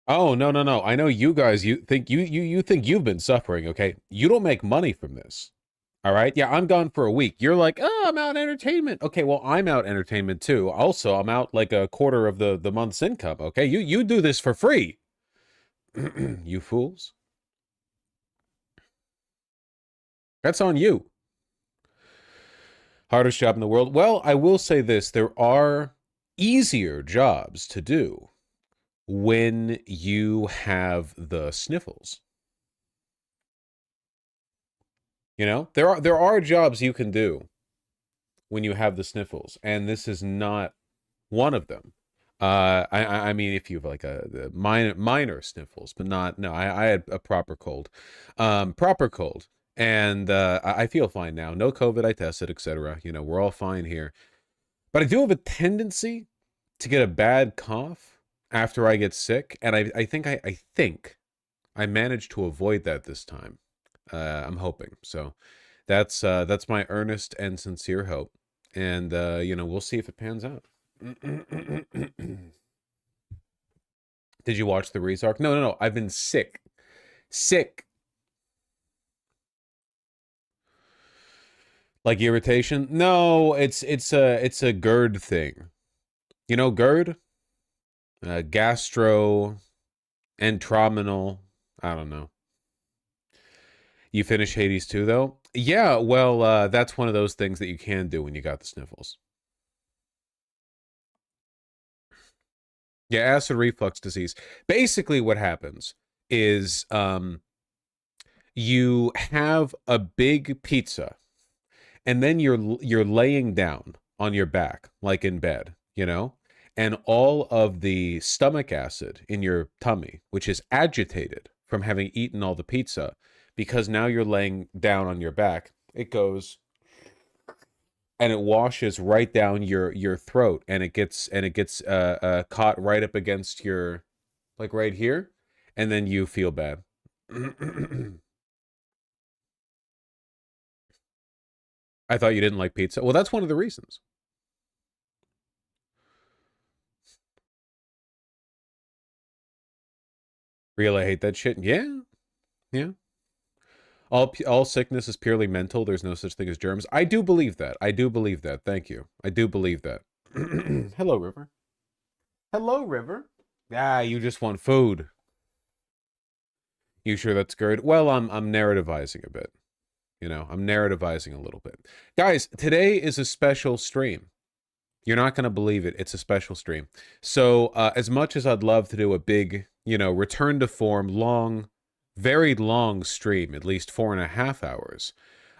Oh, no, no, no. I know you guys, you think you've been suffering, okay? You don't make money from this. All right? Yeah, I'm gone for a week. You're like, "Oh, I'm out entertainment." Okay, well, I'm out entertainment too. Also, I'm out like a quarter of the month's income, okay? You do this for free. You fools. That's on you. Hardest job in the world. Well, I will say this, there are easier jobs to do when you have the sniffles. You know, there are jobs you can do when you have the sniffles, and this is not one of them. I mean, if you have like the minor sniffles, but not no. I had a proper cold, and I feel fine now. No COVID. I tested, etc. You know, we're all fine here. But I do have a tendency to get a bad cough after I get sick, and I think I managed to avoid that this time. I'm hoping so. That's my earnest and sincere hope, and you know, we'll see if it pans out. Did you watch the Rezark? No, no, no. I've been sick, sick, like irritation. No, it's a GERD thing. You know GERD, gastroenterominal. I don't know. You finish Hades too, though? Yeah, well, that's one of those things that you can do when you got the sniffles. Yeah, acid reflux disease. Basically, what happens is you have a big pizza, and then you're laying down on your back, like in bed, you know, and all of the stomach acid in your tummy, which is agitated from having eaten all the pizza, because now you're laying down on your back, it goes and it washes right down your throat, and it gets caught right up against your, like right here, and then you feel bad. I thought you didn't like pizza. Well, that's one of the reasons. Real, I hate that shit. Yeah, yeah. All sickness is purely mental. There's no such thing as germs. I do believe that. I do believe that. Thank you. I do believe that. Hello, River. Hello, River. Ah, you just want food. You sure that's good? Well, I'm narrativizing a bit. You know, I'm narrativizing a little bit. Guys, today is a special stream. You're not going to believe it. It's a special stream. So, as much as I'd love to do a big, you know, return to form, long, very long stream, at least 4.5 hours,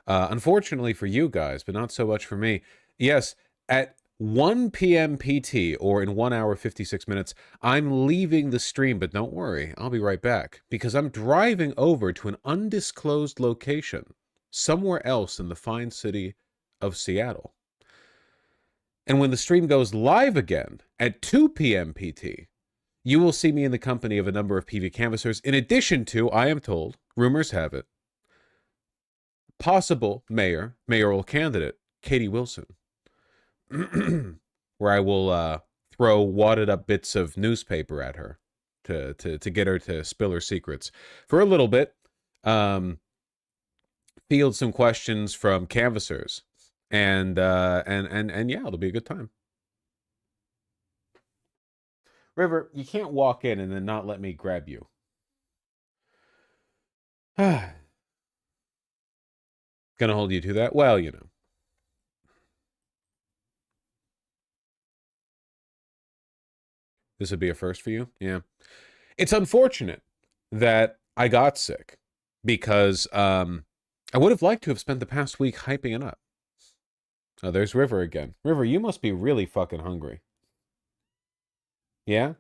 unfortunately for you guys, but not so much for me. Yes, at 1 p.m. PT, or in 1 hour 56 minutes, I'm leaving the stream, but don't worry, I'll be right back, because I'm driving over to an undisclosed location somewhere else in the fine city of Seattle. And when the stream goes live again at 2 p.m. PT, you will see me in the company of a number of PV canvassers, in addition to, I am told, rumors have it, possible mayoral candidate, Katie Wilson, where I will throw wadded up bits of newspaper at her to get her to spill her secrets for a little bit. Field some questions from canvassers, and yeah, it'll be a good time. River, you can't walk in and then not let me grab you. Gonna hold you to that? Well, you know. This would be a first for you? Yeah. It's unfortunate that I got sick, because I would have liked to have spent the past week hyping it up. Oh, there's River again. River, you must be really fucking hungry. Yeah?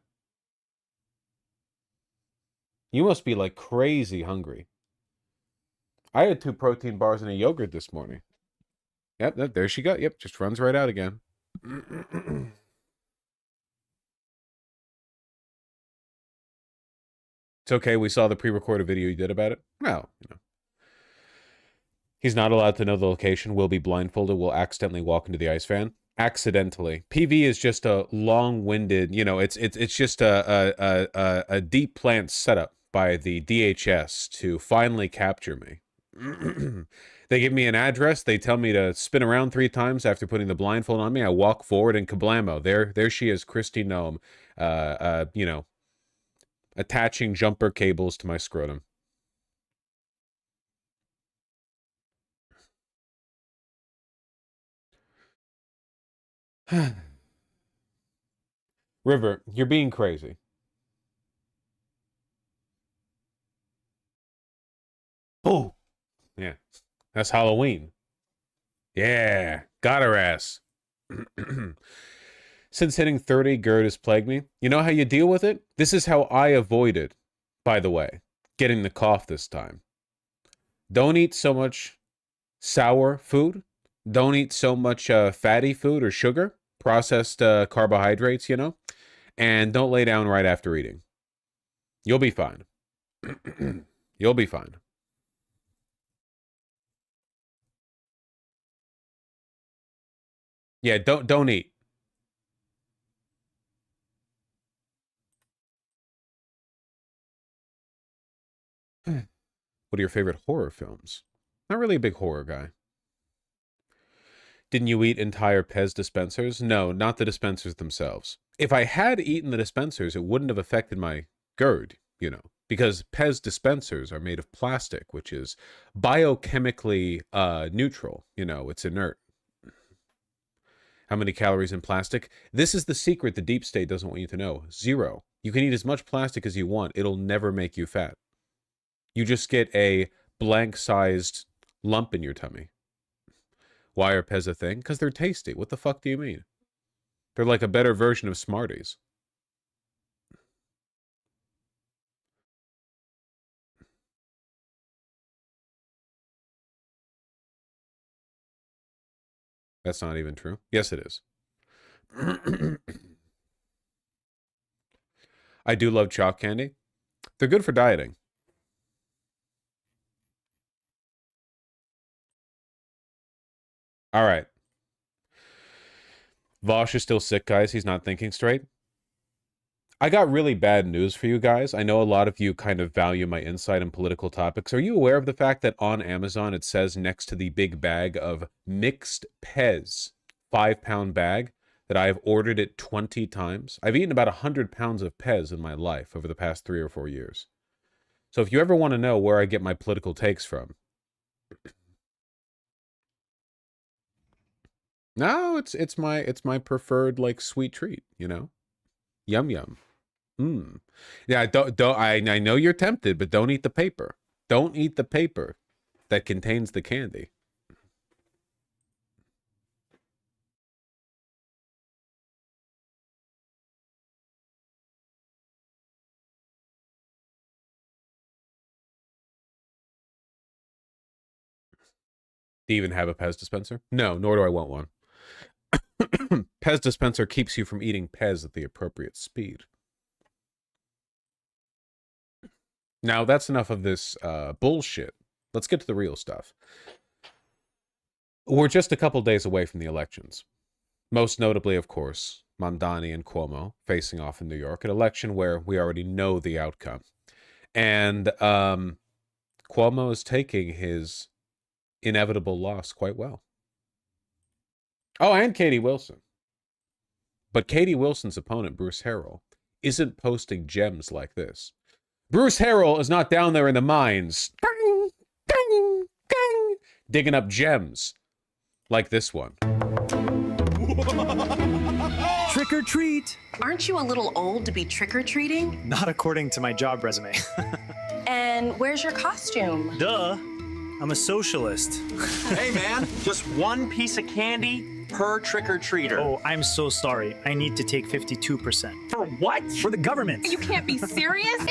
You must be like crazy hungry. I had 2 protein bars and a yogurt this morning. Yep, there she got. Yep, just runs right out again. It's okay. We saw the pre-recorded video you did about it. Well, you know. He's not allowed to know the location. Will be blindfolded. Will accidentally walk into the ice fan. accidentally. PV is just a long-winded, you know, it's just a deep plant setup by the DHS to finally capture me. They give me an address, they tell me to spin around 3 times after putting the blindfold on me. I walk forward and kablamo. There she is, Christy Gnome, you know, attaching jumper cables to my scrotum. River, you're being crazy. Oh, yeah. That's Halloween. Yeah, got her ass. Since hitting 30, GERD has plagued me. You know how you deal with it? This is how I avoided, by the way, getting the cough this time. Don't eat so much sour food. Don't eat so much fatty food or sugar, processed carbohydrates, you know? And don't lay down right after eating. You'll be fine. You'll be fine. Yeah, don't eat. What are your favorite horror films? Not really a big horror guy. Didn't you eat entire Pez dispensers? No, not the dispensers themselves. If I had eaten the dispensers, it wouldn't have affected my GERD, you know, because Pez dispensers are made of plastic, which is biochemically neutral. You know, it's inert. How many calories in plastic? This is the secret the deep state doesn't want you to know. 0. You can eat as much plastic as you want. It'll never make you fat. You just get a blank-sized lump in your tummy. Why are Pez a thing? Because they're tasty. What the fuck do you mean? They're like a better version of Smarties. That's not even true. Yes, it is. I do love chalk candy. They're good for dieting. All right. Vosh is still sick, guys. He's not thinking straight. I got really bad news for you guys. I know a lot of you kind of value my insight on political topics. Are you aware of the fact that on Amazon it says next to the big bag of mixed Pez, 5-pound bag, that I've ordered it 20 times? I've eaten about 100 pounds of Pez in my life over the past 3 or 4 years. So if you ever want to know where I get my political takes from, no, it's my preferred like sweet treat, you know? Yum yum. Yeah, I know you're tempted, but don't eat the paper. Don't eat the paper that contains the candy. Do you even have a Pez dispenser? No, nor do I want one. Pez dispenser keeps you from eating Pez at the appropriate speed. Now, that's enough of this bullshit. Let's get to the real stuff. We're just a couple days away from the elections. Most notably, of course, Mamdani and Cuomo facing off in New York, an election where we already know the outcome. And Cuomo is taking his inevitable loss quite well. Oh, and Katie Wilson. But Katie Wilson's opponent, Bruce Harrell, isn't posting gems like this. Bruce Harrell is not down there in the mines, digging up gems like this one. Trick or treat. Aren't you a little old to be trick-or-treating? Not according to my job resume. And where's your costume? Duh. I'm a socialist. Hey, man, just one piece of candy per trick-or-treater. Oh, I'm so sorry. I need to take 52%. For what? For the government. You can't be serious.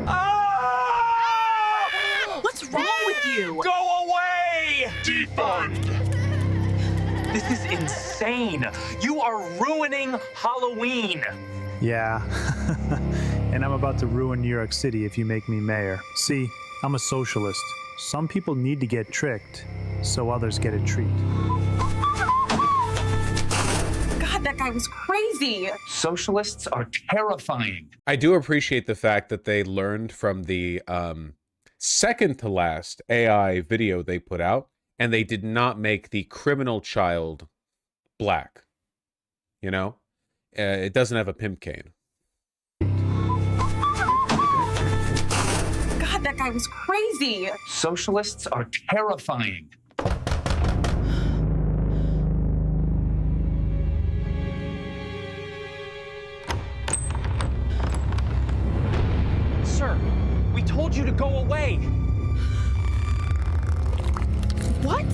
Oh! What's wrong with you? Go away! Defund! This is insane. You are ruining Halloween. Yeah. And I'm about to ruin New York City if you make me mayor. See, I'm a socialist. Some people need to get tricked, so others get a treat. God, that guy was crazy. Socialists are terrifying. I do appreciate the fact that they learned from the second to last AI video they put out, and they did not make the criminal child black. You know? It doesn't have a pimp cane. God, that guy was crazy. Socialists are terrifying. Sir, we told you to go away. What?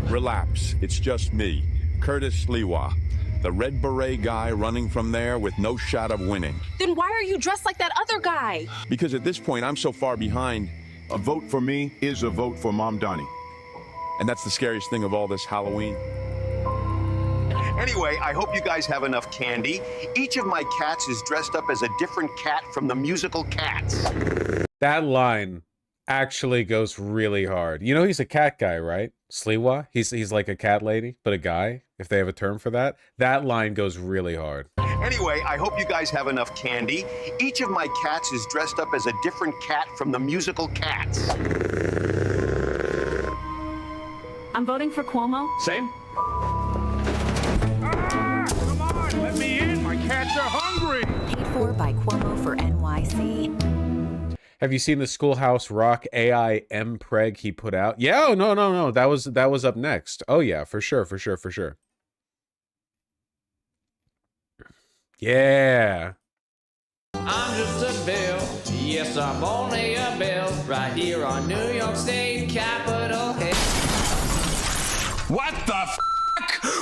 Relapse. It's just me, Curtis Sliwa, the Red Beret guy running from there with no shot of winning. Then why are you dressed like that other guy? Because at this point, I'm so far behind. A vote for me is a vote for Mom Donnie. And that's the scariest thing of all this Halloween. Anyway, I hope you guys have enough candy. Each of my cats is dressed up as a different cat from the musical Cats. That line actually goes really hard. You know he's a cat guy, right? Sliwa? He's like a cat lady, but a guy, if they have a term for that. That line goes really hard. Anyway, I hope you guys have enough candy. Each of my cats is dressed up as a different cat from the musical Cats. I'm voting for Cuomo. Same. Come on, let me in. My cats are hungry. Paid for by Cuomo for NYC. Have you seen the Schoolhouse Rock AI Mpreg he put out? Yeah, oh, no. That was up next. Oh yeah, for sure. Yeah. I'm just a bill. Yes, I'm only a bill. Right here on New York State Capitol Hill. What the f***?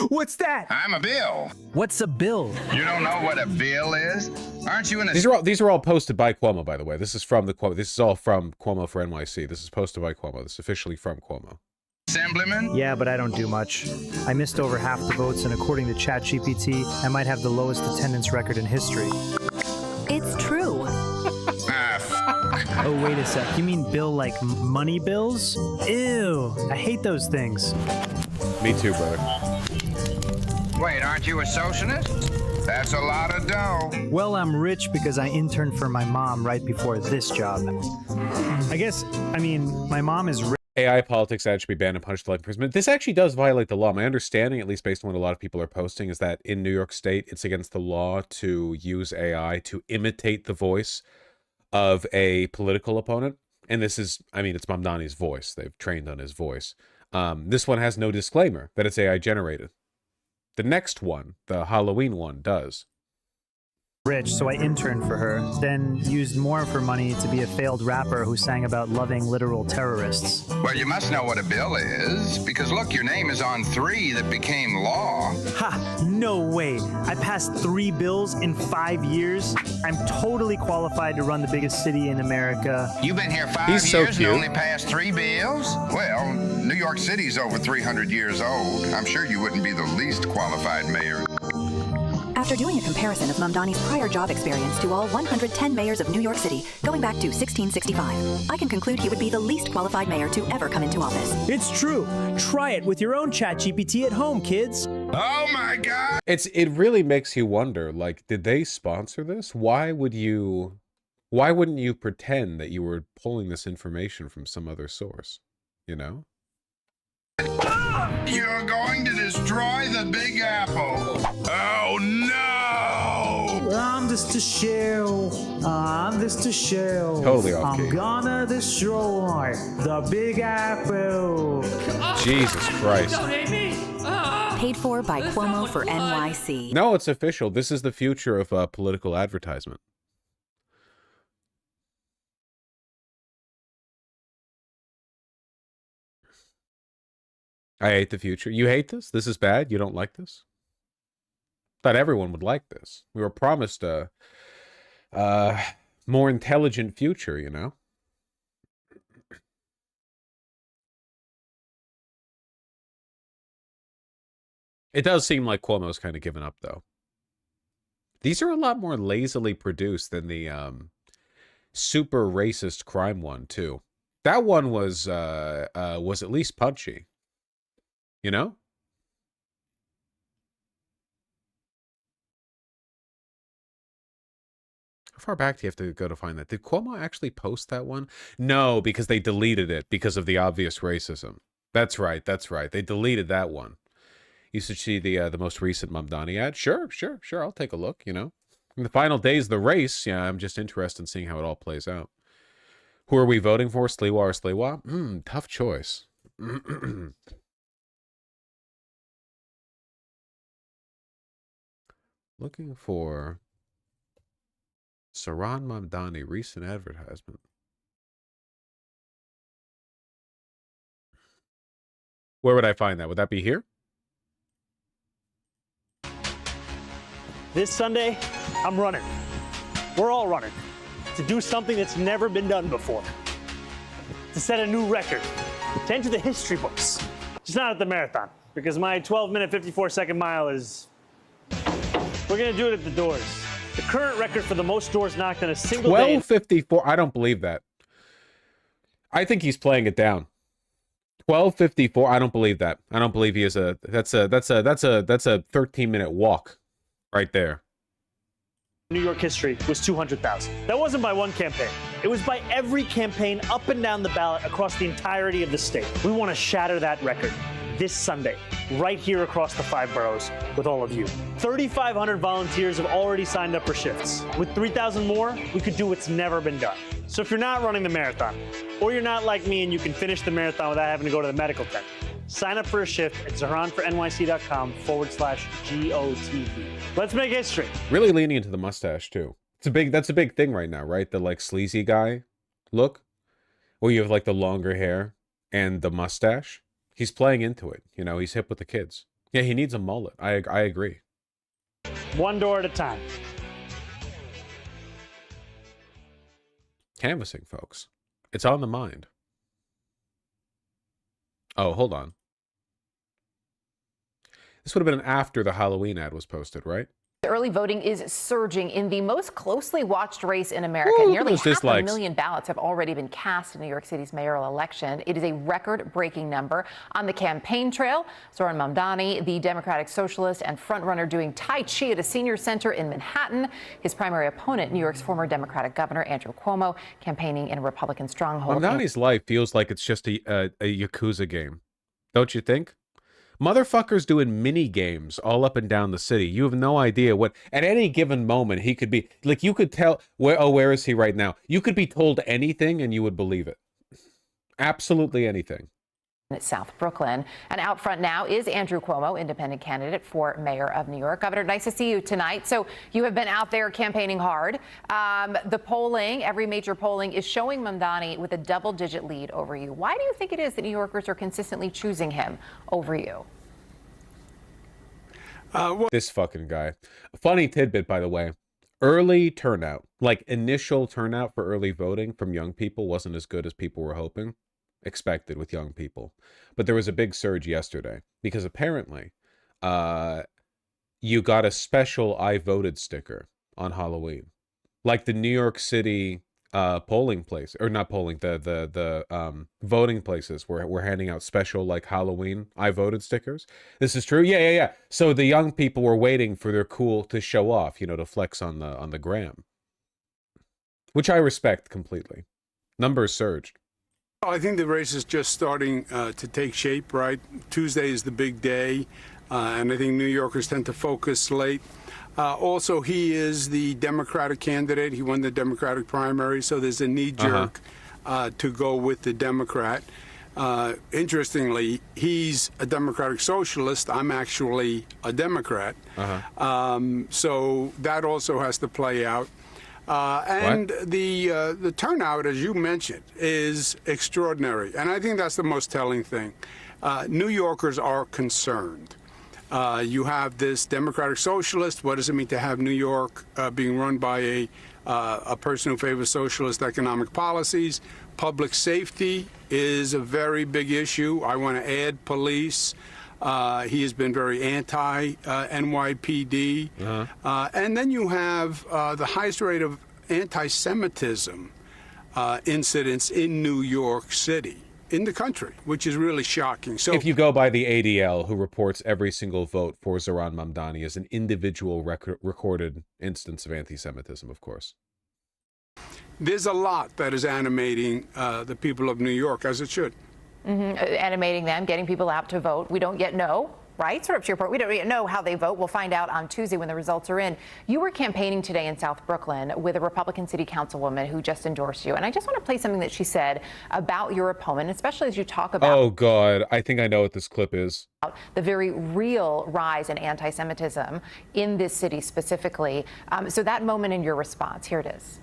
What's that? I'm a bill. What's a bill? You don't know what a bill is? Aren't you in a... These are all posted by Cuomo, by the way. This is from the Cuomo. This is all from Cuomo for NYC. This is posted by Cuomo. This is officially from Cuomo. Assemblyman? Yeah, but I don't do much. I missed over half the votes, and according to ChatGPT, I might have the lowest attendance record in history. It's true. Oh, wait a sec. You mean bill like money bills? Ew. I hate those things. Me too, brother. Wait, aren't you a socialist? That's a lot of dough. Well, I'm rich because I interned for my mom right before this job. My mom is rich. AI politics ad should be banned and punished with life imprisonment. This actually does violate the law. My understanding, at least based on what a lot of people are posting, is that in New York State, it's against the law to use AI to imitate the voice of a political opponent. And this is, it's Mamdani's voice. They've trained on his voice. This one has no disclaimer that it's AI generated. The next one, the Halloween one, does. Rich, so I interned for her, then used more of her money to be a failed rapper who sang about loving literal terrorists. Well, you must know what a bill is, because look, your name is on 3 that became law. Ha! No way! I passed 3 bills in 5 years. I'm totally qualified to run the biggest city in America. You've been here 5 He's so years cute. and only passed 3 bills? Well, New York City's over 300 years old. I'm sure you wouldn't be the least qualified mayor. After doing a comparison of Mamdani's prior job experience to all 110 mayors of New York City, going back to 1665, I can conclude he would be the least qualified mayor to ever come into office. It's true. Try it with your own ChatGPT at home, kids. Oh my God! It really makes you wonder, like, did they sponsor this? Why wouldn't you pretend that you were pulling this information from some other source? You know? You're going to destroy the Big Apple. Oh no! I'm just a shell. I'm just a shell. Totally off key. I'm gonna destroy the Big Apple. Jesus Christ. Paid for by Cuomo for NYC. No, it's official. This is the future of political advertisement. I hate the future. You hate this? This is bad? You don't like this? Thought everyone would like this. We were promised a more intelligent future, you know? It does seem like Cuomo's kind of given up, though. These are a lot more lazily produced than the super racist crime one, too. That one was at least punchy. You know? far back do you have to go to find that? Did Cuomo actually post that one? No, because they deleted it because of the obvious racism. That's right. That's right. They deleted that one. You should see the most recent Mamdani ad. Sure. I'll take a look, you know. In the final days of the race, yeah, I'm just interested in seeing how it all plays out. Who are we voting for? Sliwa or Sliwa? Tough choice. Looking for Saran Mamdani recent advertisement. Where would I find that? Would that be here? This Sunday, I'm running. We're all running to do something that's never been done before. To set a new record. To enter the history books. Just not at the marathon, because my 12-minute, 54-second mile is... We're going to do it at the doors. The current record for the most doors knocked in a single day... 12:54. I don't believe that. I think he's playing it down. 12:54. I don't believe that. I don't believe he is a... That's a 13-minute walk right there. New York history was 200,000. That wasn't by one campaign. It was by every campaign up and down the ballot across the entirety of the state. We want to shatter that record this Sunday, right here across the 5 boroughs with all of you. 3,500 volunteers have already signed up for shifts. With 3,000 more, we could do what's never been done. So if you're not running the marathon, or you're not like me and you can finish the marathon without having to go to the medical tent, sign up for a shift at ZahranForNYC.com/GOTV. Let's make history. Really leaning into the mustache too. That's a big thing right now, right? The like sleazy guy look, where you have like the longer hair and the mustache. He's playing into it. You know, he's hip with the kids. Yeah, he needs a mullet. I agree. One door at a time. Canvassing, folks. It's on the mind. Oh, hold on. This would have been after the Halloween ad was posted, right? Early voting is surging in the most closely watched race in America. Ooh, Nearly those half dislikes. a million ballots have already been cast in New York City's mayoral election. It is a record-breaking number. On the campaign trail, Zoran Mamdani, the Democratic Socialist and frontrunner, doing Tai Chi at a senior center in Manhattan. His primary opponent, New York's former Democratic Governor Andrew Cuomo, campaigning in a Republican stronghold. Mamdani's life feels like it's just a Yakuza game. Don't you think? Motherfuckers doing mini games all up and down the city. You have no idea what, at any given moment, he could be. Like, you could tell, where is he right now? You could be told anything and you would believe it. Absolutely anything. At South Brooklyn. And out front now is Andrew Cuomo, independent candidate for mayor of New York. Governor, nice to see you tonight. So you have been out there campaigning hard. The polling, every major polling, is showing Mamdani with a double-digit lead over you. Why do you think it is that New Yorkers are consistently choosing him over you? This fucking guy. Funny tidbit, by the way. Early turnout, like initial turnout for early voting from young people wasn't as good as people were hoping. Expected with young people, but there was a big surge yesterday because apparently you got a special I voted sticker on Halloween, like the New York City polling place, or not polling, the voting places were handing out special like Halloween I voted stickers. This is true. Yeah. So the young people were waiting for their cool to show off, you know, to flex on the gram, which I respect completely. Numbers surged. I think the race is just starting to take shape, right? Tuesday is the big day, and I think New Yorkers tend to focus late. Also, he is the Democratic candidate. He won the Democratic primary, so there's a knee-jerk to go with the Democrat. Interestingly, he's a Democratic Socialist. I'm actually a Democrat. So that also has to play out. And the turnout, as you mentioned, is extraordinary. And I think that's the most telling thing. New Yorkers are concerned. You have this Democratic Socialist. What does it mean to have New York being run by a person who favors socialist economic policies? Public safety is a very big issue. I want to add police. He has been very anti-NYPD. And then you have the highest rate of anti-Semitism incidents in New York City, in the country, which is really shocking. So if you go by the ADL, who reports every single vote for Zoran Mamdani as an individual recorded instance of anti-Semitism, of course. there's a lot that is animating the people of New York, as it should. Animating them, getting people out to vote. We don't yet know, right? Sort of to your point, we don't yet know how they vote. We'll find out on Tuesday when the results are in. You were campaigning today in South Brooklyn with a Republican city councilwoman who just endorsed you. And I just want to play something that she said about your opponent, especially as you talk about... Oh, God. I think I know what this clip is. The very real rise in anti-Semitism in this city specifically. So that moment in your response, here it is.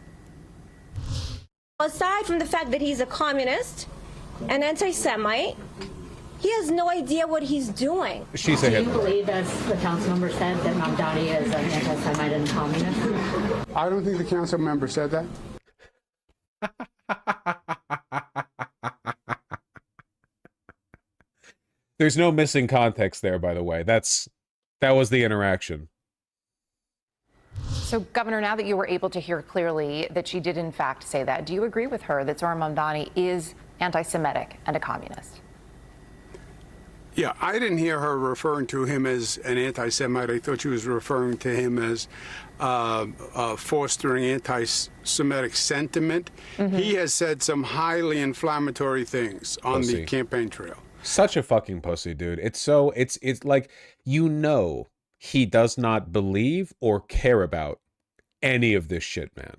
Aside from the fact that he's a communist, an anti-Semite, he has no idea what he's doing. She's a Do you believe, as the council member said, that Mamdani is an anti-Semite and a communist? I don't think the council member said that. There's no missing context there, by the way. That was the interaction. So, Governor, now that you were able to hear clearly that she did in fact say that, do you agree with her that Zohran Mamdani is anti-Semitic and a communist? Yeah, I didn't hear her referring to him as an anti-Semite. I thought she was referring to him as fostering anti-Semitic sentiment. He has said some highly inflammatory things on the campaign trail. Such a fucking pussy, dude. It's like, you know, he does not believe or care about any of this shit, man.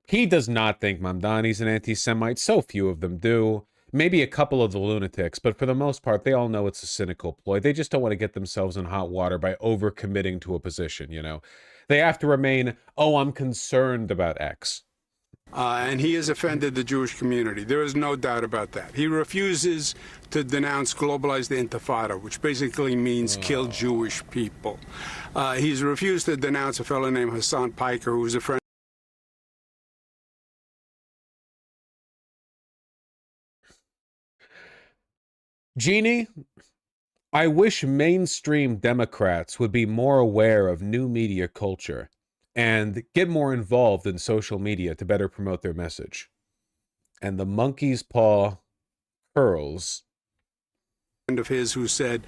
He does not think Mamdani's an anti-Semite. So few of them do. Maybe a couple of the lunatics, but for the most part, they all know it's a cynical ploy. They just don't want to get themselves in hot water by overcommitting to a position, you know? They have to remain, oh, I'm concerned about X. And he has offended the Jewish community. There is no doubt about that. He refuses to denounce globalized intifada, which basically means kill Jewish people. He's refused to denounce a fellow named Hassan Piker, who was a friend. Jeannie, I wish mainstream Democrats would be more aware of new media culture and get more involved in social media to better promote their message. And the monkey's paw curls. Friend of his who said,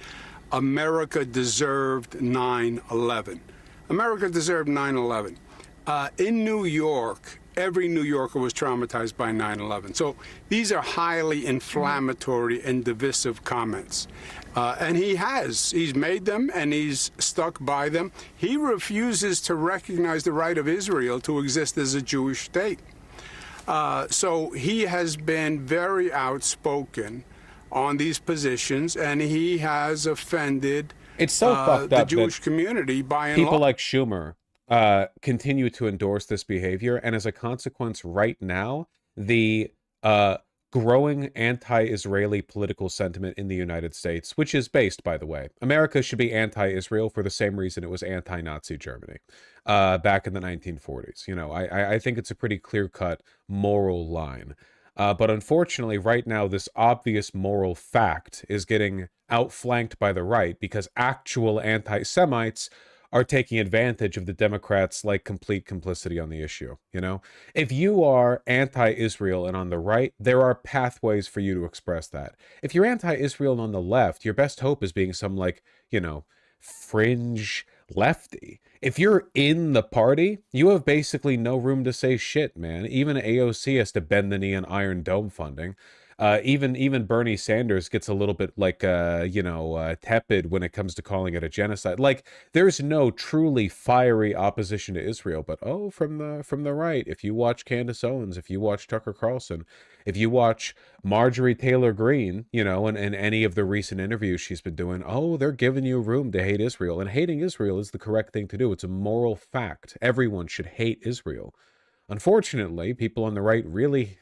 America deserved 9/11. America deserved 9/11. In New York, every New Yorker was traumatized by 9/11. So these are highly inflammatory and divisive comments. And he's made them and he's stuck by them. He refuses to recognize the right of Israel to exist as a Jewish state. So he has been very outspoken on these positions, and he has offended it's so fucked the up Jewish community by and people large. like Schumer continue to endorse this behavior, and as a consequence, right now, the growing anti-Israeli political sentiment in the United States, which is based, by the way, America should be anti-Israel for the same reason it was anti-Nazi Germany back in the 1940s. You know, I think it's a pretty clear-cut moral line. But unfortunately, right now, this obvious moral fact is getting outflanked by the right because actual anti-Semites are taking advantage of the Democrats' like complete complicity on the issue. You know, if you are anti-Israel and on the right, there are pathways for you to express that. If you're anti-Israel and on the left, your best hope is being some like, you know, fringe lefty. If you're in the party, you have basically no room to say shit, man. Even AOC has to bend the knee on Iron Dome funding. Even Bernie Sanders gets a little bit like, tepid when it comes to calling it a genocide. Like, there's no truly fiery opposition to Israel. But, oh, from the right, if you watch Candace Owens, if you watch Tucker Carlson, if you watch Marjorie Taylor Greene, you know, and any of the recent interviews she's been doing, oh, they're giving you room to hate Israel. And hating Israel is the correct thing to do. It's a moral fact. Everyone should hate Israel. Unfortunately, people on the right really...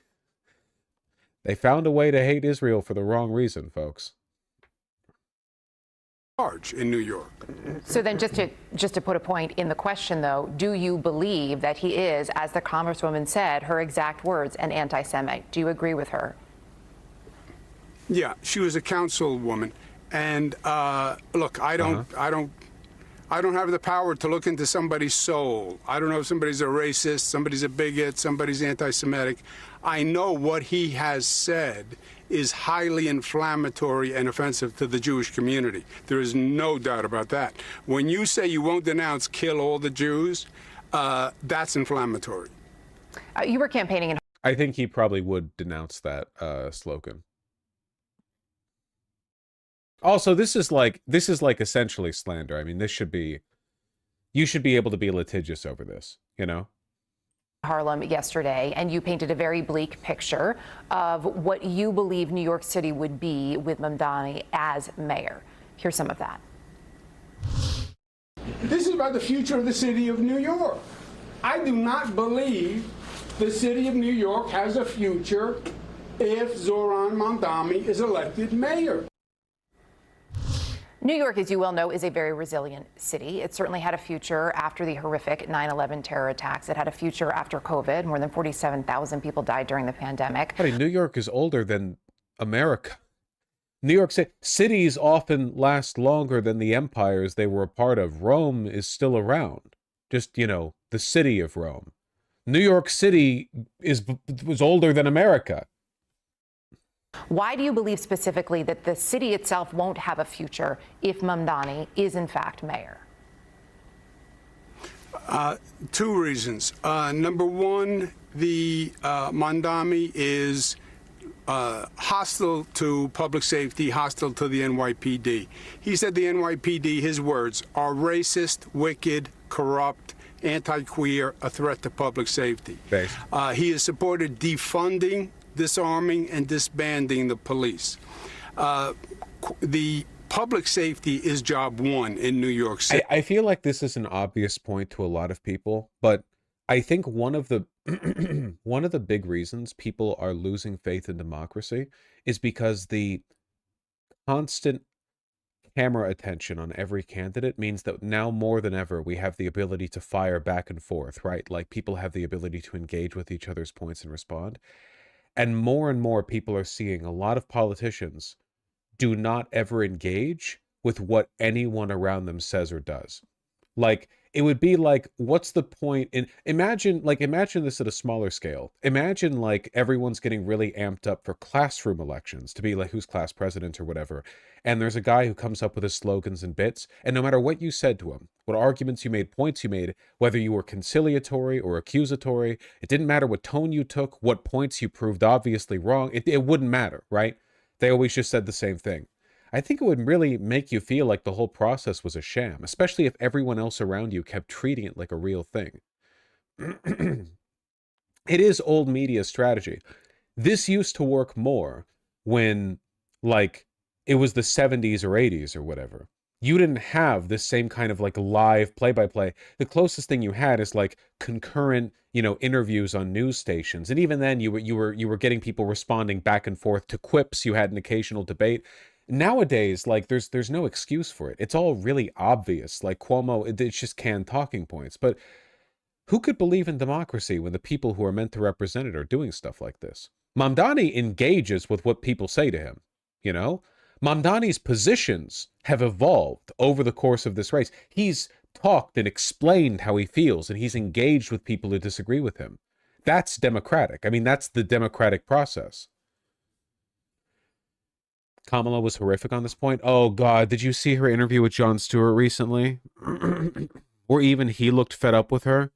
they found a way to hate Israel for the wrong reason, folks. Large in New York. So then just to put a point in the question, though, do you believe that he is, as the Congresswoman said, her exact words, an anti-Semite? Do you agree with her? Yeah, she was a councilwoman. And look, I don't have the power to look into somebody's soul. I don't know if somebody's a racist, somebody's a bigot, somebody's anti-Semitic. I know what he has said is highly inflammatory and offensive to the Jewish community. There is no doubt about that. When you say you won't denounce kill all the Jews, that's inflammatory. You were campaigning in. I think he probably would denounce that slogan. Also, this is like essentially slander. I mean, you should be able to be litigious over this, you know? Harlem yesterday, and you painted a very bleak picture of what you believe New York City would be with Mamdani as mayor. Here's some of that. This is about the future of the city of New York. I do not believe the city of New York has a future if Zohran Mamdani is elected mayor. New York, as you well know, is a very resilient city. It certainly had a future after the horrific 9/11 terror attacks. It had a future after COVID. More than 47,000 people died during the pandemic. Buddy, New York is older than America. New York City, cities often last longer than the empires they were a part of. Rome is still around. Just, you know, the city of Rome. New York City was older than America. Why do you believe specifically that the city itself won't have a future if Mamdani is in fact mayor? Two reasons. Number one, the Mamdani is hostile to public safety, hostile to the NYPD. He said the NYPD, his words, are racist, wicked, corrupt, anti-queer, a threat to public safety. He has supported defunding, disarming, and disbanding the police. The public safety is job one in New York City. I feel like this is an obvious point to a lot of people, but I think one of the one of the big reasons people are losing faith in democracy is because the constant camera attention on every candidate means that now more than ever we have the ability to fire back and forth, right? Like people have the ability to engage with each other's points and respond. And more people are seeing a lot of politicians do not ever engage with what anyone around them says or does. Like, it would be like, what's the point in, imagine this at a smaller scale. Imagine like everyone's getting really amped up for classroom elections to be like who's class president or whatever. And there's a guy who comes up with his slogans and bits. And no matter what you said to him, what arguments you made, points you made, whether you were conciliatory or accusatory, it didn't matter what tone you took, what points you proved obviously wrong. It wouldn't matter, right? They always just said the same thing. I think it would really make you feel like the whole process was a sham, especially if everyone else around you kept treating it like a real thing. It is old media strategy. This used to work more when, like, it was the 70s or 80s or whatever. You didn't have this same kind of like live play-by-play. The closest thing you had is like concurrent, you know, interviews on news stations. And even then you were getting people responding back and forth to quips. You had an occasional debate. Nowadays, like, there's no excuse for it. It's all really obvious. Like Cuomo, it's just canned talking points. But who could believe in democracy when the people who are meant to represent it are doing stuff like this? Mamdani engages with what people say to him, you know? Mamdani's positions have evolved over the course of this race. He's talked and explained how he feels, and he's engaged with people who disagree with him. That's democratic. I mean, that's the democratic process. Kamala was horrific on this point. Oh, God, did you see her interview with Jon Stewart recently? Or even he looked fed up with her?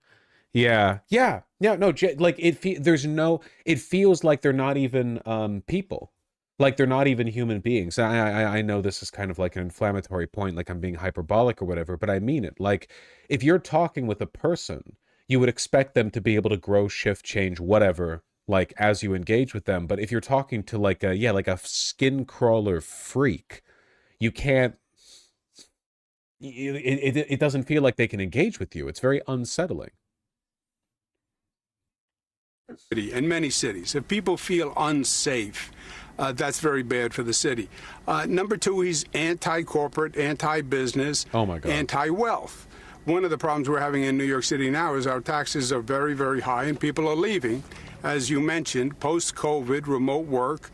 Yeah, no, like, it feels like they're not even people. Like, they're not even human beings. I know this is kind of like an inflammatory point, like I'm being hyperbolic or whatever, but I mean it. Like, if you're talking with a person, you would expect them to be able to grow, shift, change, whatever, like, as you engage with them. But if you're talking to like a skin crawler freak, you can't, it doesn't feel like they can engage with you. It's very unsettling. In many cities, if people feel unsafe, that's very bad for the city. Number two, he's anti-corporate, anti-business, oh my God, anti-wealth. One of the problems we're having in New York City now is our taxes are very, very high, and people are leaving. As you mentioned, post-COVID, remote work,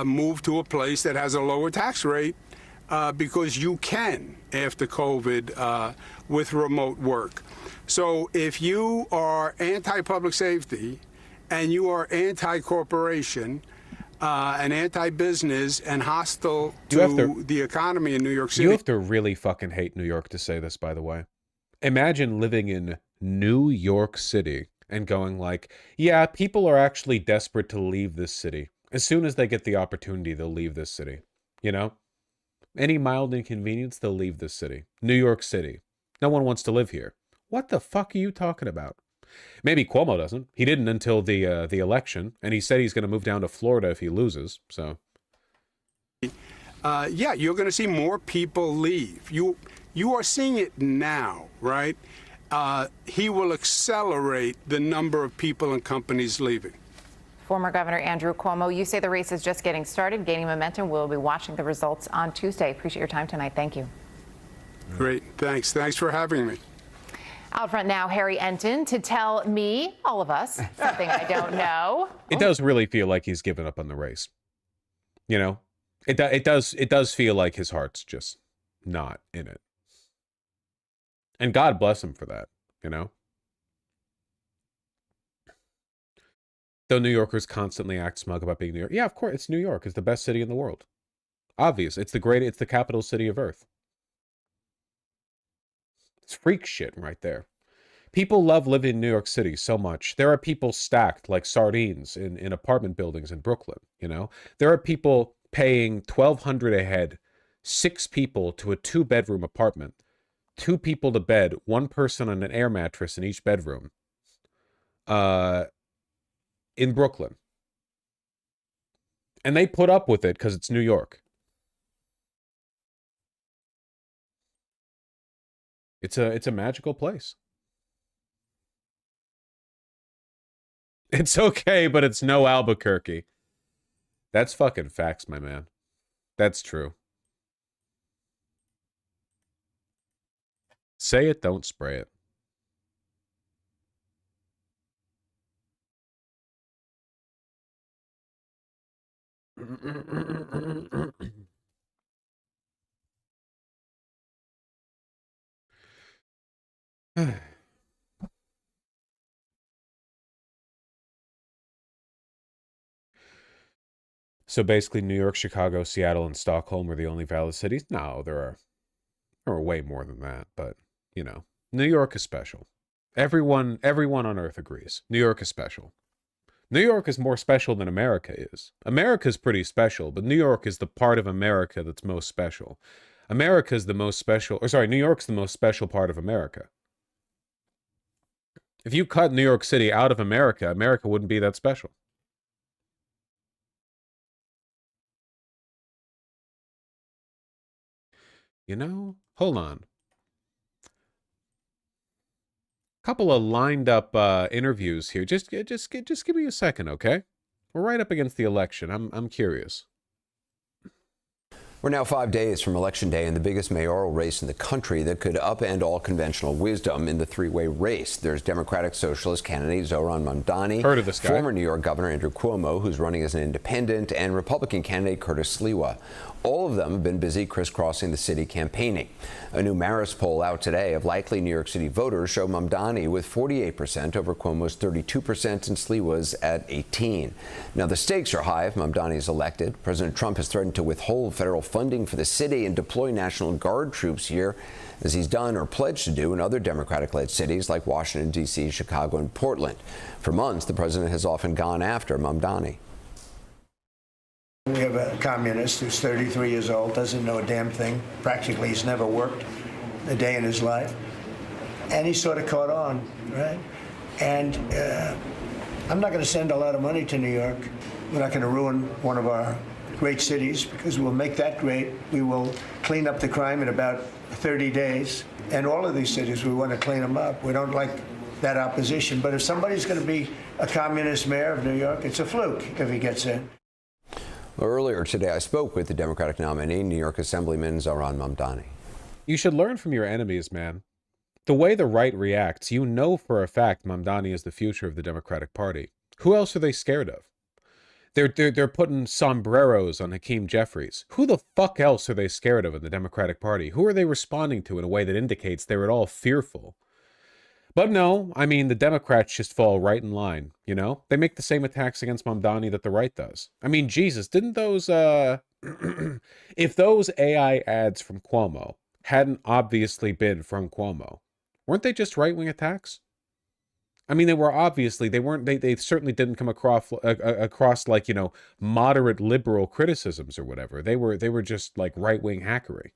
move to a place that has a lower tax rate because you can after COVID with remote work. So if you are anti-public safety and you are anti-corporation and anti-business and hostile to the economy in New York City. You have to really fucking hate New York to say this, by the way. Imagine living in New York City and going like, yeah, people are actually desperate to leave this city. As soon as they get the opportunity, they'll leave this city. You know? Any mild inconvenience, they'll leave this city. New York City. No one wants to live here. What the fuck are you talking about? Maybe Cuomo doesn't. He didn't until the election, and he said he's going to move down to Florida if he loses. So, yeah, you're going to see more people leave. You are seeing it now, right? He will accelerate the number of people and companies leaving. Former Governor Andrew Cuomo, you say the race is just getting started, gaining momentum. We'll be watching the results on Tuesday. Appreciate your time tonight. Thank you. Great. Thanks. Thanks for having me. Out front now, Harry Enton, to tell me, all of us, something I don't know. it does really feel like he's given up on the race. You know? It does feel like his heart's just not in it. And God bless him for that, you know? Though New Yorkers constantly act smug about being New York. Yeah, of course, it's New York. It's the best city in the world. Obvious. It's the capital city of Earth. It's freak shit right there. People love living in New York City so much. There are people stacked like sardines in apartment buildings in Brooklyn, you know? There are people paying $1,200 a head, 6 people to a 2-bedroom apartment, 2 people to bed, 1 person on an air mattress in each bedroom. In Brooklyn. And they put up with it because it's New York. It's a magical place. It's okay, but it's no Albuquerque. That's fucking facts, my man. That's true. Say it, don't spray it. So basically New York, Chicago, Seattle, and Stockholm are the only valid cities? No, there are way more than that, but, you know, New York is special. Everyone on Earth agrees. New York is special. New York is more special than America is. America's pretty special, but New York is the part of America that's most special. America's the most special, or sorry, New York's the most special part of America. If you cut New York City out of America, America wouldn't be that special. You know, hold on. Couple of lined up interviews here. Just give me a second, okay? We're right up against the election. I'm curious. We're now 5 days from Election Day and the biggest mayoral race in the country that could upend all conventional wisdom in the 3-way race. There's Democratic Socialist candidate Zohran Mamdani, heard of this guy, former New York Governor Andrew Cuomo, who's running as an independent, and Republican candidate Curtis Sliwa. All of them have been busy crisscrossing the city campaigning. A new Marist poll out today of likely New York City voters show Mamdani with 48% over Cuomo's 32% and Sliwa's at 18%. Now, the stakes are high if Mamdani is elected. President Trump has threatened to withhold federal funding for the city and deploy National Guard troops here, as he's done or pledged to do in other Democratic-led cities like Washington, D.C., Chicago, and Portland. For months, the president has often gone after Mamdani. We have a communist who's 33 years old, doesn't know a damn thing. Practically, he's never worked a day in his life. And he sort of caught on, right? And I'm not going to send a lot of money to New York. We're not going to ruin one of our great cities, because we'll make that great. We will clean up the crime in about 30 days. And all of these cities, we want to clean them up. We don't like that opposition. But if somebody's going to be a communist mayor of New York, it's a fluke if he gets in. Well, earlier today, I spoke with the Democratic nominee, New York Assemblyman Zohran Mamdani. You should learn from your enemies, man. The way the right reacts, you know for a fact Mamdani is the future of the Democratic Party. Who else are they scared of? They're putting sombreros on Hakeem Jeffries. Who the fuck else are they scared of in the Democratic Party? Who are they responding to in a way that indicates they're at all fearful? But no, I mean, the Democrats just fall right in line, you know? They make the same attacks against Mamdani that the right does. I mean, Jesus, didn't those, if those AI ads from Cuomo hadn't obviously been from Cuomo, weren't they just right-wing attacks? I mean, they were obviously, they certainly didn't come across like, you know, moderate liberal criticisms or whatever. They were just like right-wing hackery.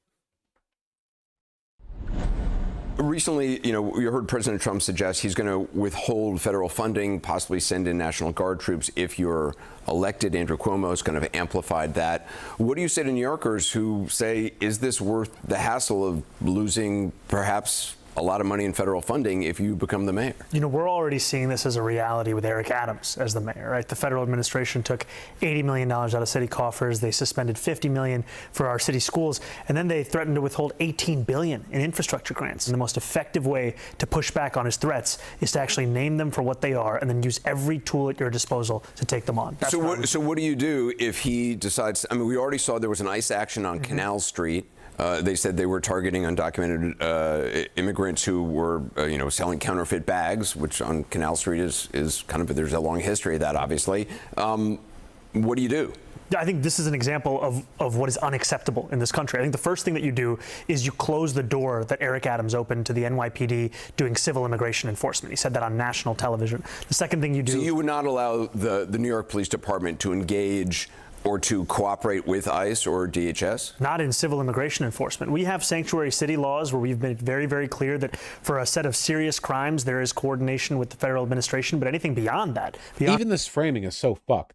Recently, you know, you heard President Trump suggest he's going to withhold federal funding, possibly send in National Guard troops if you're elected. Andrew Cuomo has kind of amplified that. What do you say to New Yorkers who say, is this worth the hassle of losing perhaps a lot of money in federal funding if you become the mayor? You know, we're already seeing this as a reality with Eric Adams as the mayor, right? The federal administration took $80 million out of city coffers. They suspended $50 million for our city schools, and then they threatened to withhold $18 billion in infrastructure grants. And the most effective way to push back on his threats is to actually name them for what they are and then use every tool at your disposal to take them on. So what do you do if he decides? I mean, we already saw there was an ICE action on Canal Street. They said they were targeting undocumented immigrants who were, you know, selling counterfeit bags, which on Canal Street is kind of, there's a long history of that, obviously. What do you do? I think this is an example of what is unacceptable in this country. I think the first thing that you do is you close the door that Eric Adams opened to the NYPD doing civil immigration enforcement. He said that on national television. The second thing you do... So you would not allow the New York Police Department to engage or to cooperate with ICE or DHS? Not in civil immigration enforcement. We have sanctuary city laws where we've made very, very clear that for a set of serious crimes, there is coordination with the federal administration, but anything beyond that... Even this framing is so fucked.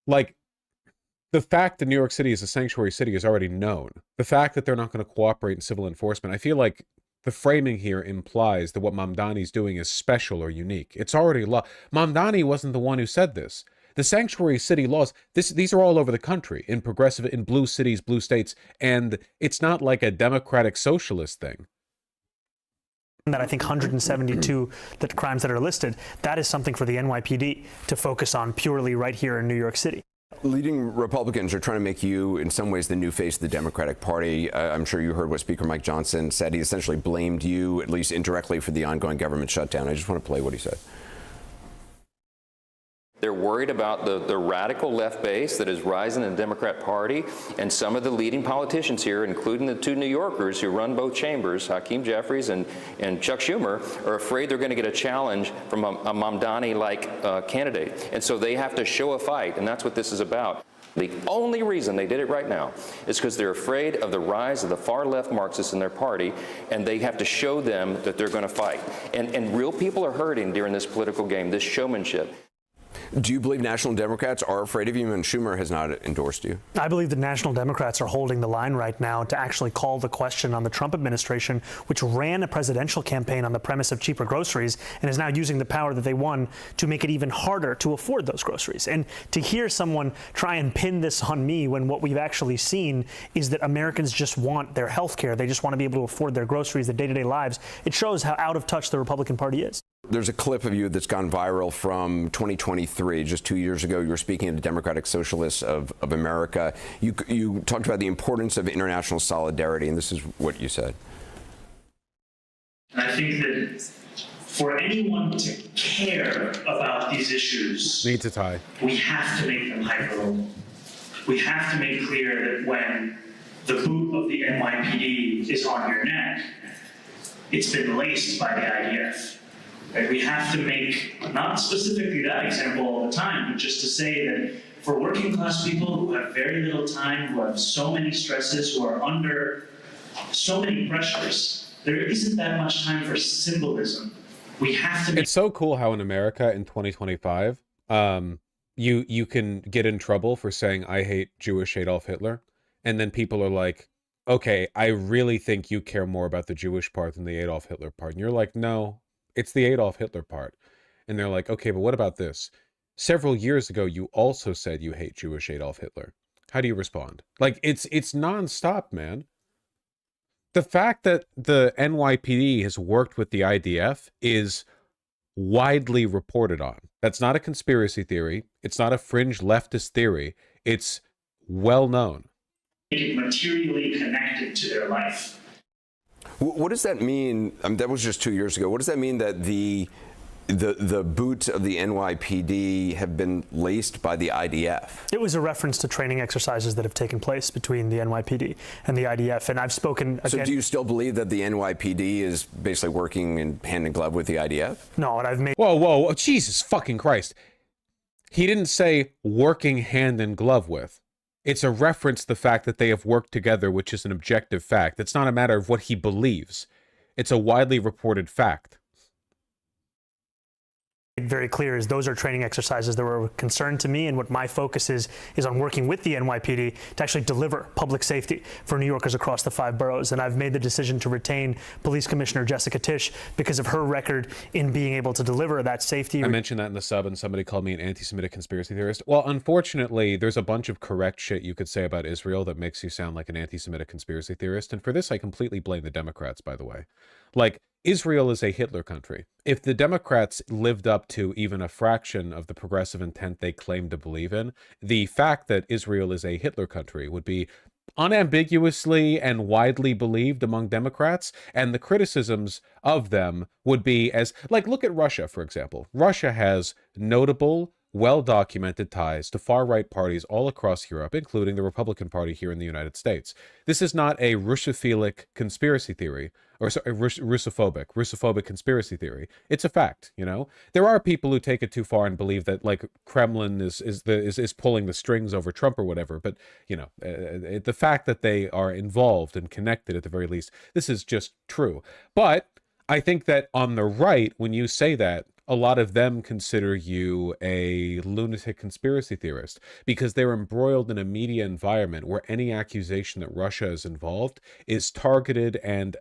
Like, the fact that New York City is a sanctuary city is already known. The fact that they're not going to cooperate in civil enforcement, I feel like the framing here implies that what Mamdani's doing is special or unique. It's already law. Mamdani wasn't the one who said this. The sanctuary city laws, these are all over the country, in progressive, in blue cities, blue states, and it's not like a democratic socialist thing. That I think 172 crimes that are listed, that is something for the NYPD to focus on purely right here in New York City. Leading Republicans are trying to make you, in some ways, the new face of the Democratic Party. I'm sure you heard what Speaker Mike Johnson said. He essentially blamed you, at least indirectly, for the ongoing government shutdown. I just want to play what he said. They're worried about the radical left base that is rising in the Democrat Party, and some of the leading politicians here, including the two New Yorkers who run both chambers, Hakeem Jeffries and Chuck Schumer, are afraid they're going to get a challenge from a Mamdani-like candidate. And so they have to show a fight, and that's what this is about. The only reason they did it right now is because they're afraid of the rise of the far-left Marxists in their party, and they have to show them that they're going to fight. And real people are hurting during this political game, this showmanship. Do you believe National Democrats are afraid of you, and Schumer has not endorsed you? I believe the National Democrats are holding the line right now to actually call the question on the Trump administration, which ran a presidential campaign on the premise of cheaper groceries and is now using the power that they won to make it even harder to afford those groceries. And to hear someone try and pin this on me when what we've actually seen is that Americans just want their health care. They just want to be able to afford their groceries, their day-to-day lives. It shows how out of touch the Republican Party is. There's a clip of you that's gone viral from 2023. Just 2 years ago, you were speaking at the Democratic Socialists of America. You talked about the importance of international solidarity, and this is what you said. And I think that for anyone to care about these issues, need to tie. We have to make them hyperlocal. We have to make clear that when the boot of the NYPD is on your neck, it's been laced by the IDF. Right? We have to make, not specifically that example all the time, but just to say that for working class people who have very little time, who have so many stresses, who are under so many pressures, there isn't that much time for symbolism. We have to make... It's so cool how in America in 2025, you can get in trouble for saying, I hate Jewish Adolf Hitler. And then people are like, okay, I really think you care more about the Jewish part than the Adolf Hitler part. And you're like, no. It's the Adolf Hitler part. And they're like, okay, but what about this? Several years ago, you also said you hate Jewish Adolf Hitler. How do you respond? Like, it's nonstop, man. The fact that the NYPD has worked with the IDF is widely reported on. That's not a conspiracy theory. It's not a fringe leftist theory. It's well known. Materially connected to their life. What does that mean? I mean, that was just 2 years ago. What does that mean that the the boots of the NYPD have been laced by the IDF. It was a reference to training exercises that have taken place between the NYPD and the IDF, and I've spoken again. So do you still believe that the NYPD is basically working in hand in glove with the IDF? No, and I've made... Whoa, Jesus fucking Christ. He didn't say working hand in glove with. It's a reference to the fact that they have worked together, which is an objective fact. It's not a matter of what he believes. It's a widely reported fact. Very clear is those are training exercises that were a concern to me, and what my focus is on working with the NYPD to actually deliver public safety for New Yorkers across the 5 boroughs. And I've made the decision to retain Police Commissioner Jessica Tisch because of her record in being able to deliver that safety. I mentioned that in the sub and somebody called me an anti-Semitic conspiracy theorist. Well, unfortunately, there's a bunch of correct shit you could say about Israel that makes you sound like an anti-Semitic conspiracy theorist. And for this, I completely blame the Democrats, by the way. Like, Israel is a Hitler country. If the Democrats lived up to even a fraction of the progressive intent they claim to believe in, the fact that Israel is a Hitler country would be unambiguously and widely believed among Democrats, and the criticisms of them would be as, like, look at Russia, for example. Russia has notable, well-documented ties to far-right parties all across Europe, including the Republican Party here in the United States. This is not a Russophilic conspiracy theory, or sorry, Russophobic conspiracy theory. It's a fact, you know? There are people who take it too far and believe that, like, Kremlin is pulling the strings over Trump or whatever, but, you know, the fact that they are involved and connected at the very least, this is just true. But I think that on the right, when you say that, a lot of them consider you a lunatic conspiracy theorist because they're embroiled in a media environment where any accusation that Russia is involved is targeted and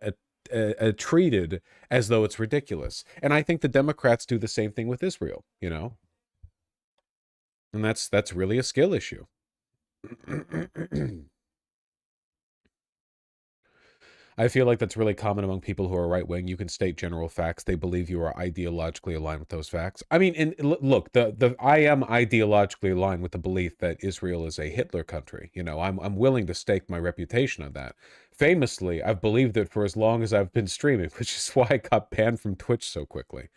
treated as though it's ridiculous. And I think the Democrats do the same thing with Israel, you know? And that's really a skill issue. I feel like that's really common among people who are right-wing. You can state general facts. They believe you are ideologically aligned with those facts. I mean, and look, I am ideologically aligned with the belief that Israel is a Hitler country. You know, I'm willing to stake my reputation on that. Famously, I've believed it for as long as I've been streaming, which is why I got banned from Twitch so quickly.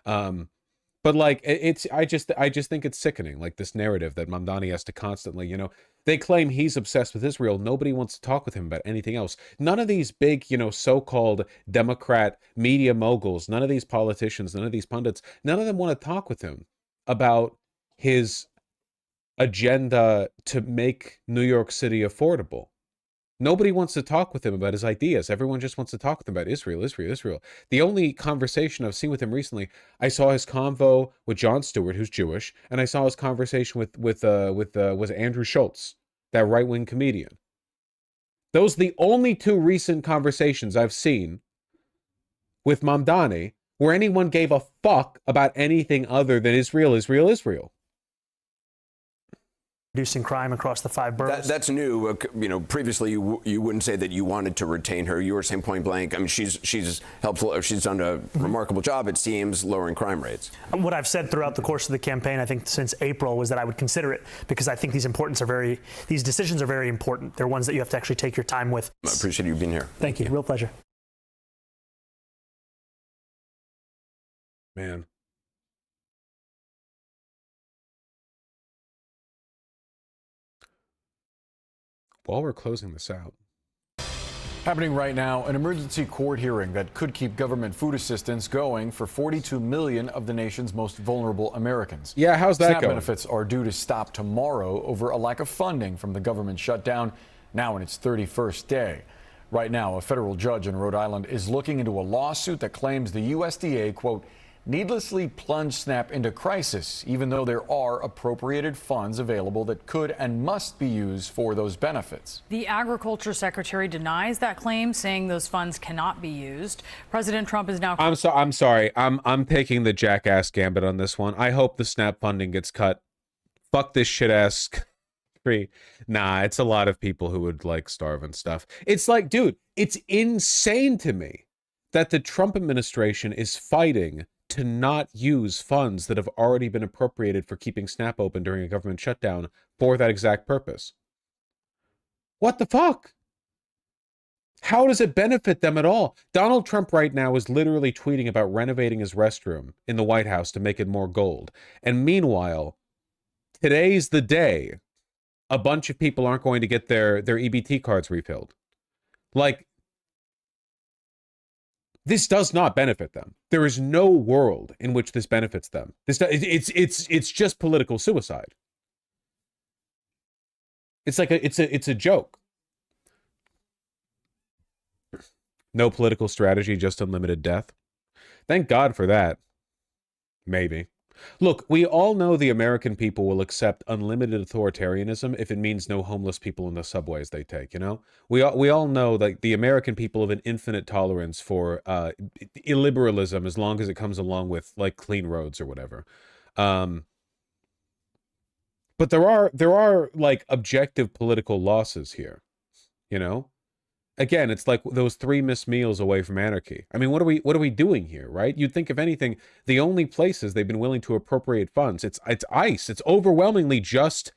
But like, I just think it's sickening, like this narrative that Mamdani has to constantly, you know, they claim he's obsessed with Israel. Nobody wants to talk with him about anything else. None of these big, you know, so-called Democrat media moguls, none of these politicians, none of these pundits, none of them want to talk with him about his agenda to make New York City affordable. Nobody wants to talk with him about his ideas. Everyone just wants to talk with him about Israel, Israel, Israel. The only conversation I've seen with him recently, I saw his convo with Jon Stewart, who's Jewish, and I saw his conversation with Andrew Schultz, that right-wing comedian. Those are the only 2 recent conversations I've seen with Mamdani where anyone gave a fuck about anything other than Israel, Israel, Israel. Reducing crime across the 5 boroughs. That's new. You know, previously you wouldn't say that you wanted to retain her. You were saying point blank. I mean, she's helpful. She's done a remarkable job, it seems, lowering crime rates. What I've said throughout the course of the campaign, I think since April, was that I would consider it because I think these decisions are very important. They're ones that you have to actually take your time with. I appreciate you being here. Thank you. Real pleasure. Man. While we're closing this out. Happening right now, an emergency court hearing that could keep government food assistance going for 42 million of the nation's most vulnerable Americans. Yeah, how's that SNAP going? benefits are due to stop tomorrow over a lack of funding from the government shutdown, now in its 31st day. Right now, a federal judge in Rhode Island is looking into a lawsuit that claims the USDA, quote, needlessly plunged SNAP into crisis, even though there are appropriated funds available that could and must be used for those benefits. The Agriculture Secretary denies that claim, saying those funds cannot be used. President Trump is now... I'm sorry. I'm taking the jackass gambit on this one. I hope the SNAP funding gets cut. Fuck this shit-ass free. Nah, it's a lot of people who would, like, starve and stuff. It's like, dude, it's insane to me that the Trump administration is fighting to not use funds that have already been appropriated for keeping SNAP open during a government shutdown for that exact purpose. What the fuck? How does it benefit them at all? Donald Trump right now is literally tweeting about renovating his restroom in the White House to make it more gold. And meanwhile, today's the day a bunch of people aren't going to get their EBT cards refilled. Like, this does not benefit them. There is no world in which this benefits them. It's just political suicide. It's like it's a joke. No political strategy, just unlimited death. Thank God for that. Maybe. Look, we all know the American people will accept unlimited authoritarianism if it means no homeless people in the subways they take, you know? We all know that the American people have an infinite tolerance for illiberalism as long as it comes along with, like, clean roads or whatever. But there are like objective political losses here, you know? Again, it's like those 3 missed meals away from anarchy. I mean, what are we doing here, right? You'd think, if anything, the only places they've been willing to appropriate funds, it's ICE. It's overwhelmingly just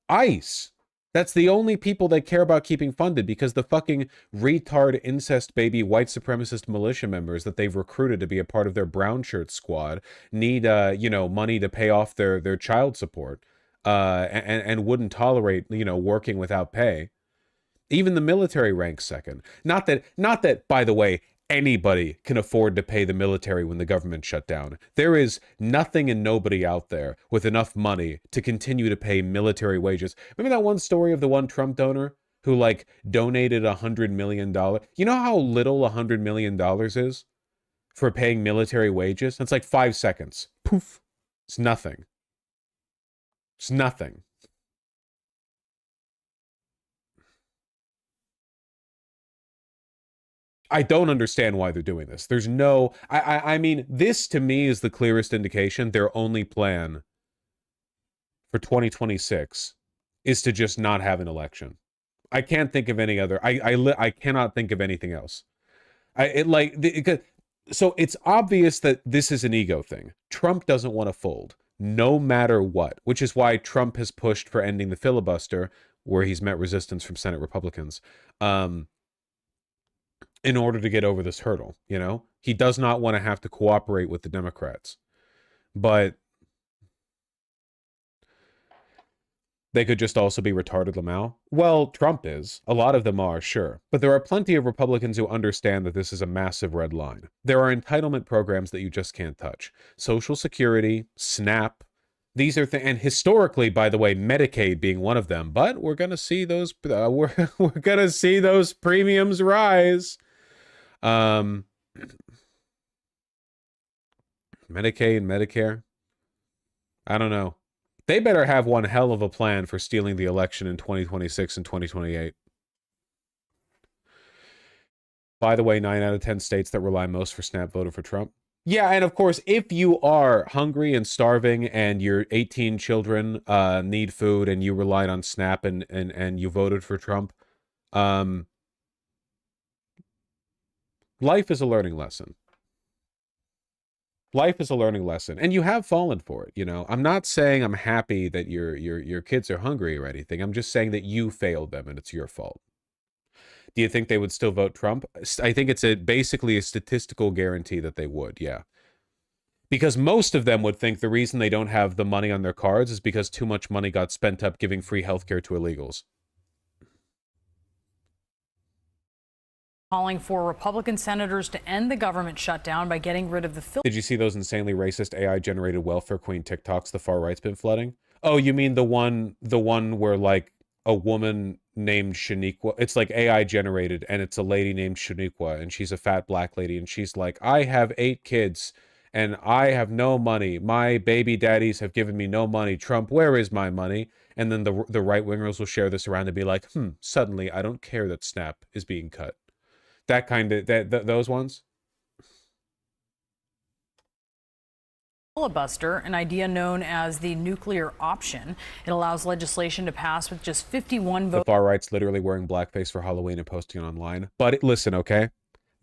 ICE. That's the only people they care about keeping funded, because the fucking retard incest baby white supremacist militia members that they've recruited to be a part of their brown shirt squad need you know, money to pay off their child support and wouldn't tolerate, you know, working without pay. Even the military ranks second. Not that, by the way, anybody can afford to pay the military when the government shut down. There is nothing and nobody out there with enough money to continue to pay military wages. Remember that one story of the one Trump donor who, like, donated $100 million? You know how little $100 million is for paying military wages? That's like 5 seconds. Poof. It's nothing. It's nothing. I don't understand why they're doing this. There's no... I mean, this to me is the clearest indication their only plan for 2026 is to just not have an election. I can't think of any other... I cannot think of anything else. So it's obvious that this is an ego thing. Trump doesn't want to fold, no matter what, which is why Trump has pushed for ending the filibuster, where he's met resistance from Senate Republicans. In order to get over this hurdle, you know? He does not want to have to cooperate with the Democrats. But they could just also be retarded Lamau. Well, Trump is. A lot of them are, sure. But there are plenty of Republicans who understand that this is a massive red line. There are entitlement programs that you just can't touch. Social Security, SNAP, these are and historically, by the way, Medicaid being one of them. But we're going to see those we're going to see those premiums rise. Medicaid, Medicare. I don't know. They better have one hell of a plan for stealing the election in 2026 and 2028. By the way, 9 out of 10 states that rely most for SNAP voted for Trump. Yeah, and of course, if you are hungry and starving and your 18 children need food and you relied on SNAP and you voted for Trump, life is a learning lesson. Life is a learning lesson, and you have fallen for it, you know? I'm not saying I'm happy that your kids are hungry or anything. I'm just saying that you failed them and it's your fault. Do you think they would still vote Trump? I think it's basically a statistical guarantee that they would, yeah. Because most of them would think the reason they don't have the money on their cards is because too much money got spent up giving free healthcare to illegals. Calling for Republican senators to end the government shutdown by getting rid of the Did you see those insanely racist AI-generated welfare queen TikToks the far right's been flooding? Oh, you mean the one where, like, a woman named Shaniqua, it's like AI-generated, and it's a lady named Shaniqua, and she's a fat black lady, and she's like, I have 8 kids, and I have no money. My baby daddies have given me no money. Trump, where is my money? And then the right-wingers will share this around and be like, suddenly I don't care that SNAP is being cut. That kind of, those ones. Filibuster, an idea known as the nuclear option. It allows legislation to pass with just 51 votes. The far right's literally wearing blackface for Halloween and posting it online. But listen, okay?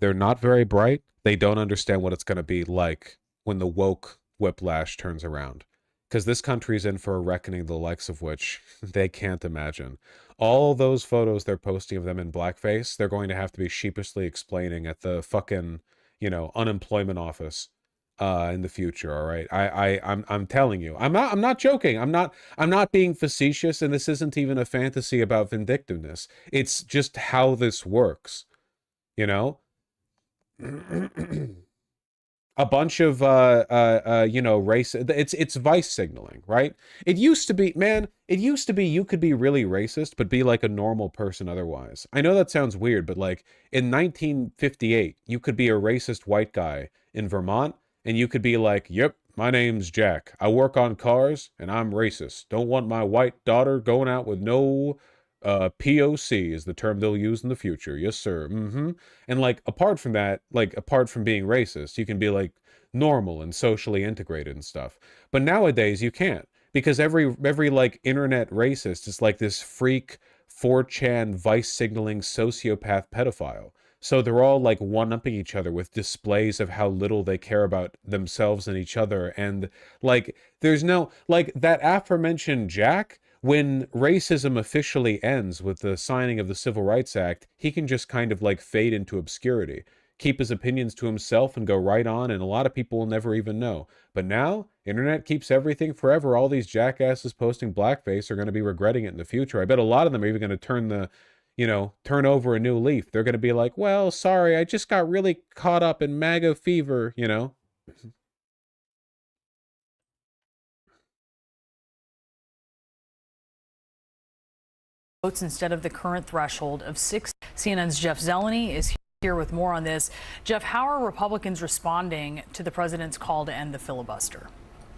They're not very bright. They don't understand what it's going to be like when the woke whiplash turns around. because this country's in for a reckoning the likes of which they can't imagine. All those photos they're posting of them in blackface, they're going to have to be sheepishly explaining at the fucking, you know, unemployment office in the future. All right, I'm telling you, I'm not joking. I'm not being facetious, and this isn't even a fantasy about vindictiveness. It's just how this works, you know. A bunch of you know, race, it's vice signaling, right? It used to be, man, it used to be you could be really racist but be like a normal person otherwise. I know that sounds weird, but like in 1958 you could be a racist white guy in Vermont and you could be like, yep, my name's Jack, I work on cars and I'm racist, don't want my white daughter going out with no POC is the term they'll use in the future. Yes, sir. And like, apart from that, like, apart from being racist, you can be like normal and socially integrated and stuff. But nowadays you can't, because every like internet racist is like this freak 4chan vice signaling sociopath pedophile. So they're all like one-upping each other with displays of how little they care about themselves and each other. And like, there's no, like that aforementioned Jack, when racism officially ends with the signing of the Civil Rights Act, he can just kind of like fade into obscurity, keep his opinions to himself and go right on, and a lot of people will never even know. But now, internet keeps everything forever. All these jackasses posting blackface are going to be regretting it in the future. I bet a lot of them are even going to turn the, you know, turn over a new leaf. They're going to be like, well, sorry, I just got really caught up in MAGA fever, you know? Votes instead of the current threshold of 6. CNN's Jeff Zeleny is here with more on this. Jeff, how are Republicans responding to the president's call to end the filibuster?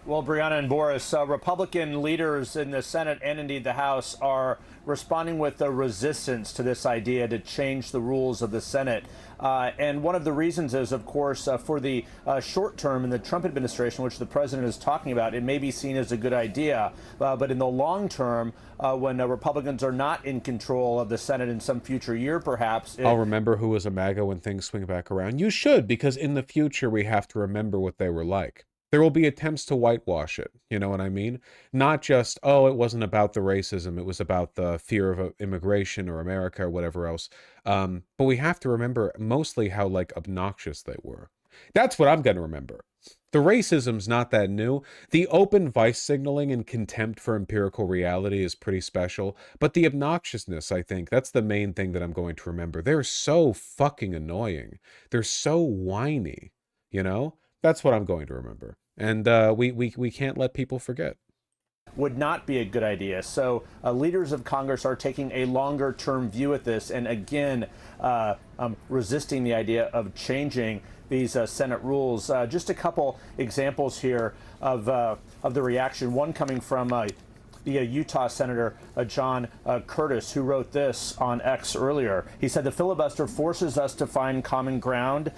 Well, Brianna and Boris, Republican leaders in the Senate and indeed the House are responding with a resistance to this idea to change the rules of the Senate. And one of the reasons is, of course, for the short term in the Trump administration, which the president is talking about, it may be seen as a good idea. But in the long term, when Republicans are not in control of the Senate in some future year, perhaps. I'll remember who was a MAGA when things swing back around. You should, because in the future, we have to remember what they were like. There will be attempts to whitewash it, you know what I mean? Not just, oh, it wasn't about the racism, it was about the fear of immigration or America or whatever else. But we have to remember mostly how, like, obnoxious they were. That's what I'm going to remember. The racism's not that new. The open vice signaling and contempt for empirical reality is pretty special. But the obnoxiousness, I think, that's the main thing that I'm going to remember. They're so fucking annoying. They're so whiny, you know? That's what I'm going to remember. And we can't let people forget. Would not be a good idea. So leaders of Congress are taking a longer term view at this and again resisting the idea of changing these Senate rules. Just a couple examples here of the reaction. One coming from the Utah Senator John Curtis, who wrote this on X earlier. He said, the filibuster forces us to find common ground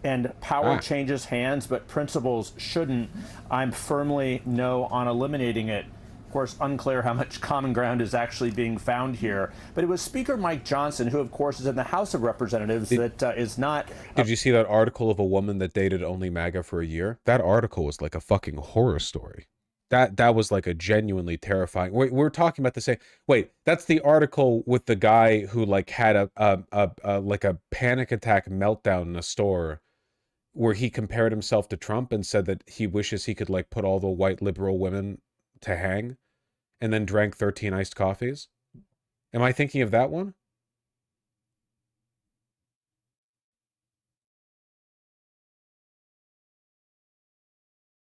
and power changes hands, but principles shouldn't. I'm firmly no on eliminating it. Of course, unclear how much common ground is actually being found here. But it was Speaker Mike Johnson, who, of course, is in the House of Representatives, that is not... Did you see that article of a woman that dated only MAGA for a year? That article was like a fucking horror story. That was like a genuinely terrifying... We're talking about the same... Wait, that's the article with the guy who like had like a panic attack meltdown in a store where he compared himself to Trump and said that he wishes he could like put all the white liberal women to hang, and then drank 13 iced coffees. Am I thinking of that one?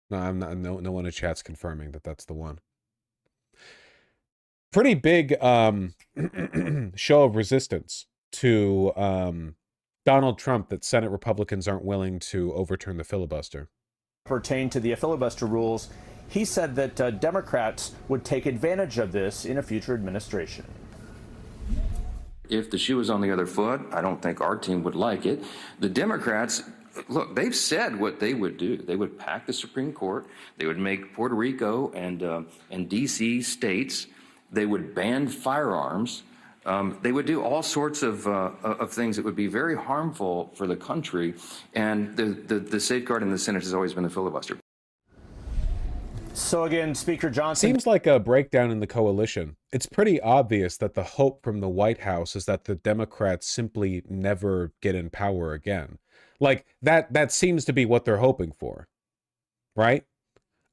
No, I'm not. No one in chat's confirming that that's the one. Pretty big show of resistance to Donald Trump that Senate Republicans aren't willing to overturn the filibuster. Pertain to the filibuster rules. He said that Democrats would take advantage of this in a future administration. If the shoe was on the other foot, I don't think our team would like it. The Democrats, look, they've said what they would do. They would pack the Supreme Court. They would make Puerto Rico and D.C. states. They would ban firearms. They would do all sorts of things that would be very harmful for the country. And the safeguard in the Senate has always been the filibuster. So again, Speaker Johnson seems like a breakdown in the coalition. It's pretty obvious that the hope from the White House is that the Democrats simply never get in power again. Like that seems to be what they're hoping for, right?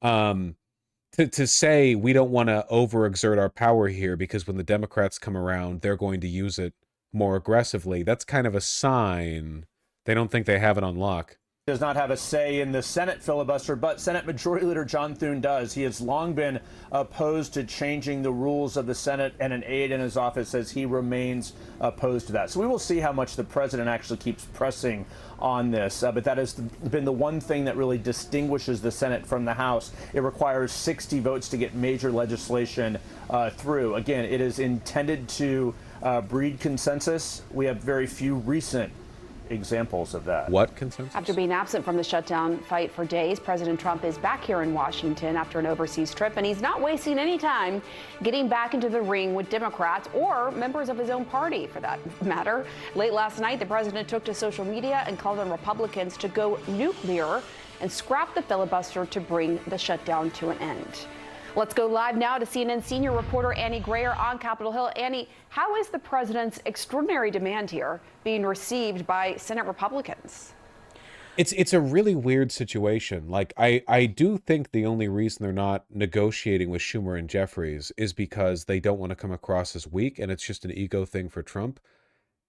To say we don't want to overexert our power here because when the Democrats come around, they're going to use it more aggressively. That's kind of a sign they don't think they have it on lock. does not have a say in the Senate filibuster, but Senate Majority Leader John Thune does. He has long been opposed to changing the rules of the Senate, and an aide in his office says he remains opposed to that. So we will see how much the president actually keeps pressing on this, but that has been the one thing that really distinguishes the Senate from the House. It requires 60 votes to get major legislation through. Again, it is intended to breed consensus. We have very few recent examples of that. What consensus? After being absent from the shutdown fight for days, President Trump is back here in Washington after an overseas trip, and he's not wasting any time getting back into the ring with Democrats or members of his own party, for that matter. Late last night, the president took to social media and called on Republicans to go nuclear and scrap the filibuster to bring the shutdown to an end. Let's go live now to CNN senior reporter Annie Grayer on Capitol Hill. Annie, how is the president's extraordinary demand here being received by Senate Republicans? It's a really weird situation. Like, I do think the only reason they're not negotiating with Schumer and Jeffries is because they don't want to come across as weak, and it's just an ego thing for Trump.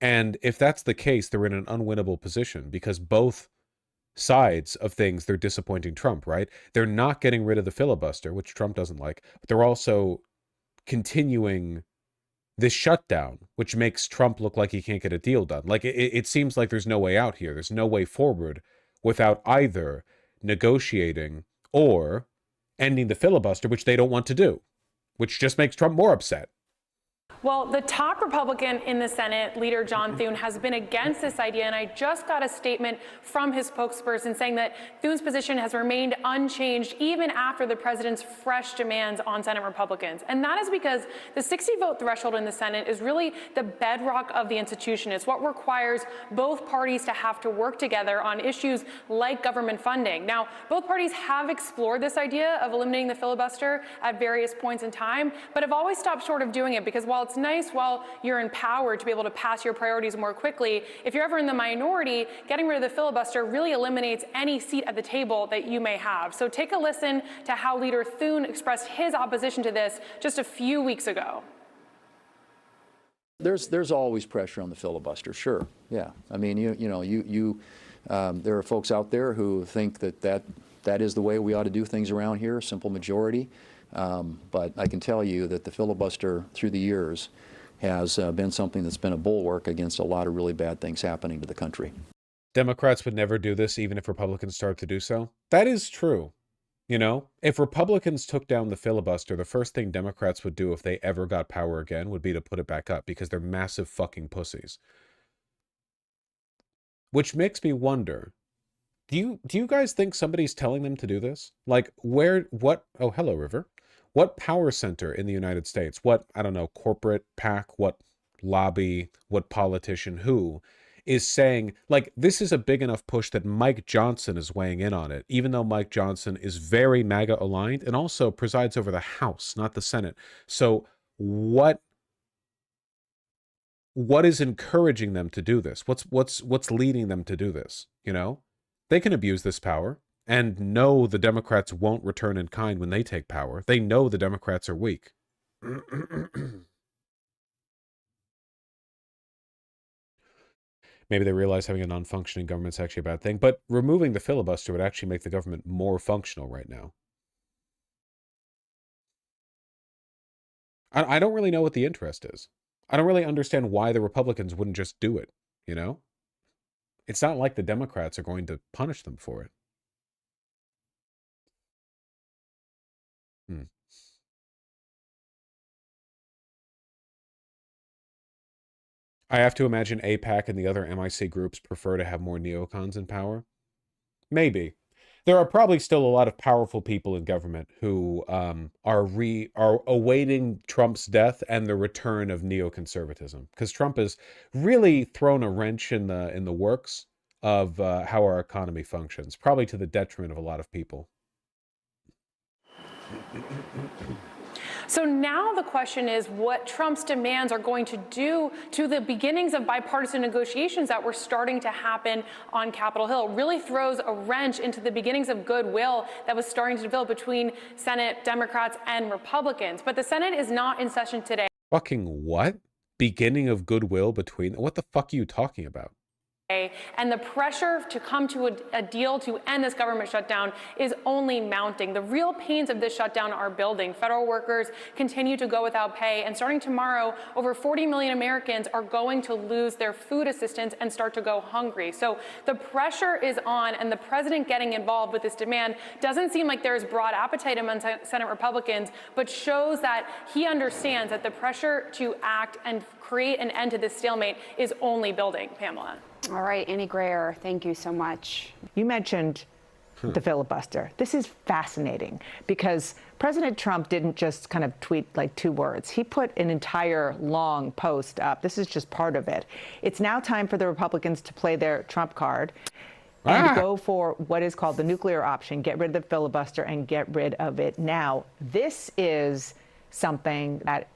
And if that's the case, they're in an unwinnable position because both sides of things, they're disappointing Trump, right? They're not getting rid of the filibuster, which Trump doesn't like, but they're also continuing this shutdown, which makes Trump look like he can't get a deal done. Like, it seems like there's no way out here. There's no way forward without either negotiating or ending the filibuster, which they don't want to do, which just makes Trump more upset. Well, the top Republican in the Senate, Leader John Thune, has been against this idea, and I just got a statement from his spokesperson saying that Thune's position has remained unchanged even after the president's fresh demands on Senate Republicans. And that is because the 60-vote threshold in the Senate is really the bedrock of the institution. It's what requires both parties to have to work together on issues like government funding. Now, both parties have explored this idea of eliminating the filibuster at various points in time, but have always stopped short of doing it because while it's nice while you're in power to be able to pass your priorities more quickly, if you're ever in the minority, getting rid of the filibuster really eliminates any seat at the table that you may have. So take a listen to how Leader Thune expressed his opposition to this just a few weeks ago. There's always pressure on the filibuster, sure, yeah. I mean, there are folks out there who think that is the way we ought to do things around here, simple majority. But I can tell you that the filibuster through the years has been something that's been a bulwark against a lot of really bad things happening to the country. Democrats would never do this even if Republicans start to do so. That is true. You know, if Republicans took down the filibuster, the first thing Democrats would do if they ever got power again would be to put it back up because they're massive fucking pussies. Which makes me wonder, do you guys think somebody's telling them to do this? Like, oh, hello, River. What power center in the United States, what, I don't know, corporate PAC, what lobby, what politician, who is saying, like, this is a big enough push that Mike Johnson is weighing in on it, even though Mike Johnson is very MAGA aligned and also presides over the House, not the Senate. So what is encouraging them to do this? What's leading them to do this? You know, they can abuse this power and know the Democrats won't return in kind when they take power. They know the Democrats are weak. Maybe they realize having a non-functioning government is actually a bad thing, but removing the filibuster would actually make the government more functional right now. I don't really know what the interest is. I don't really understand why the Republicans wouldn't just do it, you know? It's not like the Democrats are going to punish them for it. I have to imagine AIPAC and the other MIC groups prefer to have more neocons in power. Maybe. There are probably still a lot of powerful people in government who are awaiting Trump's death and the return of neoconservatism, because Trump has really thrown a wrench in the works of how our economy functions, probably to the detriment of a lot of people. So now the question is what Trump's demands are going to do to the beginnings of bipartisan negotiations that were starting to happen on Capitol Hill. It really throws a wrench into the beginnings of goodwill that was starting to develop between Senate Democrats and Republicans. But the Senate is not in session today. Fucking what? Beginning of goodwill between... What the fuck are you talking about? And the pressure to come to a deal to end this government shutdown is only mounting. The real pains of this shutdown are building. Federal workers continue to go without pay, and starting tomorrow, over 40 million Americans are going to lose their food assistance and start to go hungry. So the pressure is on, and the president getting involved with this demand doesn't seem like there's broad appetite among Senate Republicans, but shows that he understands that the pressure to act and create an end to this stalemate is only building, Pamela. All right, Annie Grayer, thank you so much. You mentioned the filibuster. This is fascinating because President Trump didn't just kind of tweet like 2 words. He put an entire long post up. This is just part of it. It's now time for the Republicans to play their Trump card and go for what is called the nuclear option, get rid of the filibuster and get rid of it now. This is something that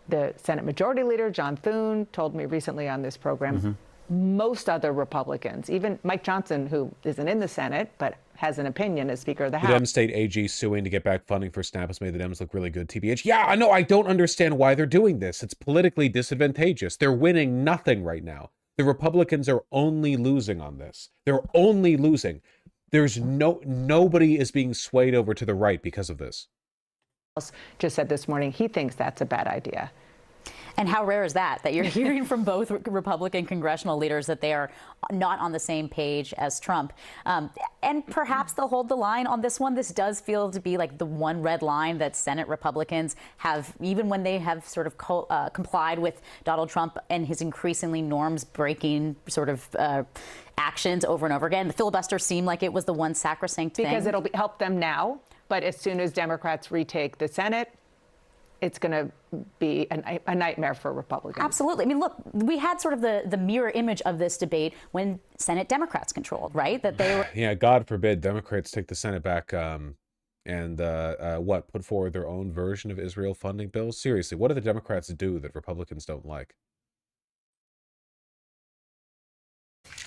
the Senate Majority Leader, John Thune, told me recently on this program. Most other Republicans, even Mike Johnson, who isn't in the Senate but has an opinion as Speaker of the The House. Dem state AG suing to get back funding for SNAP has made the Dems look really good, TBH. Yeah, I know. I don't understand why they're doing this. It's politically disadvantageous. They're winning nothing right now. The Republicans are only losing on this. They're only losing. There's nobody is being swayed over to the right because of this. Just said this morning he thinks that's a bad idea. And how rare is that you're hearing from both Republican congressional leaders that they are not on the same page as Trump? And perhaps they'll hold the line on this one. This does feel to be like the one red line that Senate Republicans have, even when they have sort of complied with Donald Trump and his increasingly norms-breaking sort of actions over and over again. The filibuster seemed like it was the one sacrosanct thing. Because it'll help them now, but as soon as Democrats retake the Senate, it's going to be a nightmare for Republicans. Absolutely. I mean, look, we had sort of the mirror image of this debate when Senate Democrats controlled, right? That they were. Yeah, God forbid Democrats take the Senate back and put forward their own version of Israel funding bills. Seriously, what do the Democrats do that Republicans don't like?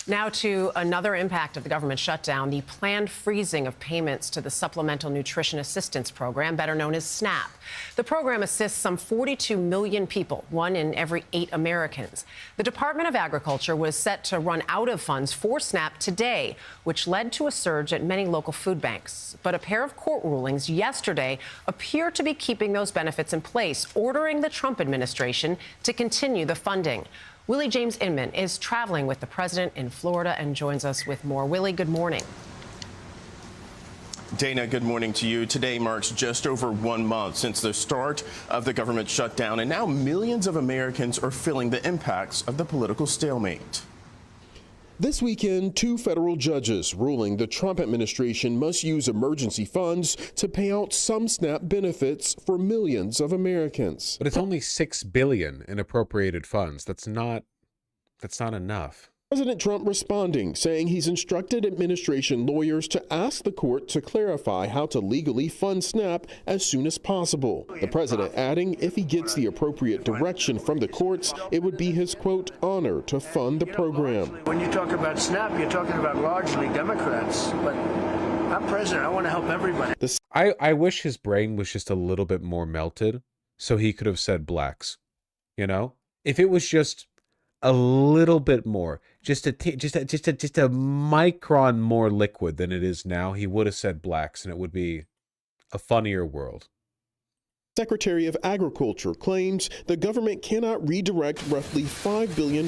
Now to another impact of the government shutdown, the planned freezing of payments to the Supplemental Nutrition Assistance Program, better known as SNAP. The program assists some 42 million people, 1 in every 8 Americans. The Department of Agriculture was set to run out of funds for SNAP today, which led to a surge at many local food banks. But a pair of court rulings yesterday appear to be keeping those benefits in place, ordering the Trump administration to continue the funding. Willie James Inman is traveling with the president in Florida and joins us with more. Willie, good morning. Dana, good morning to you. Today marks just over 1 month since the start of the government shutdown, and now millions of Americans are feeling the impacts of the political stalemate. This weekend, 2 federal judges ruling the Trump administration must use emergency funds to pay out some SNAP benefits for millions of Americans. But it's only $6 billion in appropriated funds. That's not enough. President Trump responding, saying he's instructed administration lawyers to ask the court to clarify how to legally fund SNAP as soon as possible. The president adding if he gets the appropriate direction from the courts, it would be his, quote, honor to fund the program. When you talk about SNAP, you're talking about largely Democrats, but I'm president. I want to help everybody. I wish his brain was just a little bit more melted so he could have said blacks. You know? If it was just a little bit more, just a micron more liquid than it is now, he would have said blacks, and it would be a funnier world. Secretary of Agriculture claims the government cannot redirect roughly $5 billion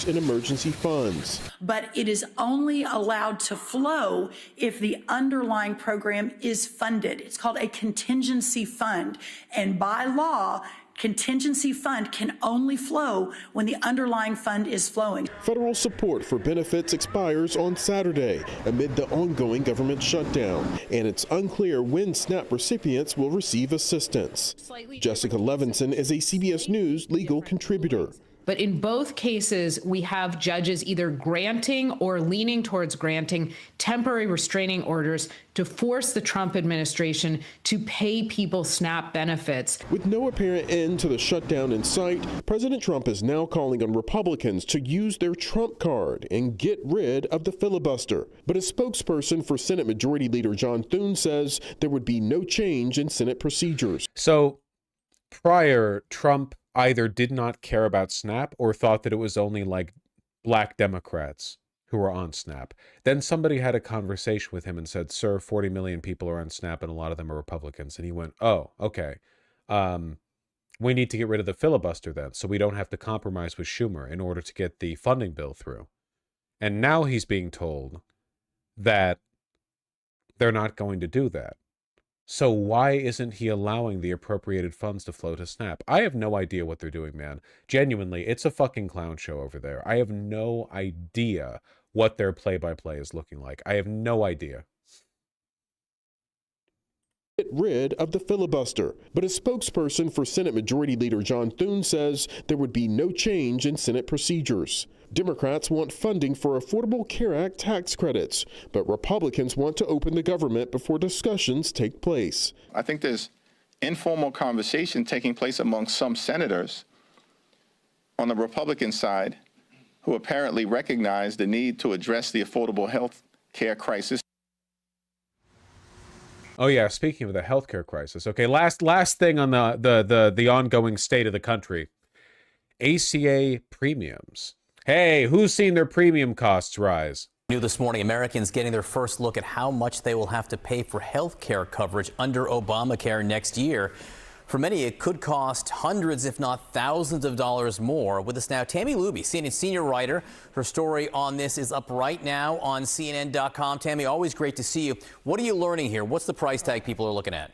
in emergency funds. But it is only allowed to flow if the underlying program is funded. It's called a contingency fund. And by law, contingency fund can only flow when the underlying fund is flowing. Federal support for benefits expires on Saturday amid the ongoing government shutdown, and it's unclear when SNAP recipients will receive assistance. Jessica Levinson is a CBS News legal contributor. But in both cases, we have judges either granting or leaning towards granting temporary restraining orders to force the Trump administration to pay people SNAP benefits. With no apparent end to the shutdown in sight, President Trump is now calling on Republicans to use their Trump card and get rid of the filibuster. But a spokesperson for Senate Majority Leader John Thune says there would be no change in Senate procedures. So prior, Trump either did not care about SNAP or thought that it was only like black Democrats who were on SNAP. Then somebody had a conversation with him and said, sir, 40 million people are on SNAP and a lot of them are Republicans. And he went, oh, okay. We need to get rid of the filibuster then, so we don't have to compromise with Schumer in order to get the funding bill through. And now he's being told that they're not going to do that. So why isn't he allowing the appropriated funds to flow to SNAP? I have no idea what they're doing, man. Genuinely, it's a fucking clown show over there. I have no idea what their play-by-play is looking like. I have no idea. Get rid of the filibuster. But a spokesperson for Senate Majority Leader John Thune says there would be no change in Senate procedures. Democrats want funding for Affordable Care Act tax credits, but Republicans want to open the government before discussions take place. I think there's informal conversation taking place among some senators on the Republican side who apparently recognize the need to address the affordable health care crisis. Oh yeah, speaking of the healthcare crisis. Okay, last thing on the ongoing state of the country. ACA premiums. Hey, who's seen their premium costs rise? New this morning, Americans getting their first look at how much they will have to pay for health care coverage under Obamacare next year. For many, it could cost hundreds, if not thousands of dollars more. With us now, Tammy Luby, CNN senior writer. Her story on this is up right now on CNN.com. Tammy, always great to see you. What are you learning here? What's the price tag people are looking at?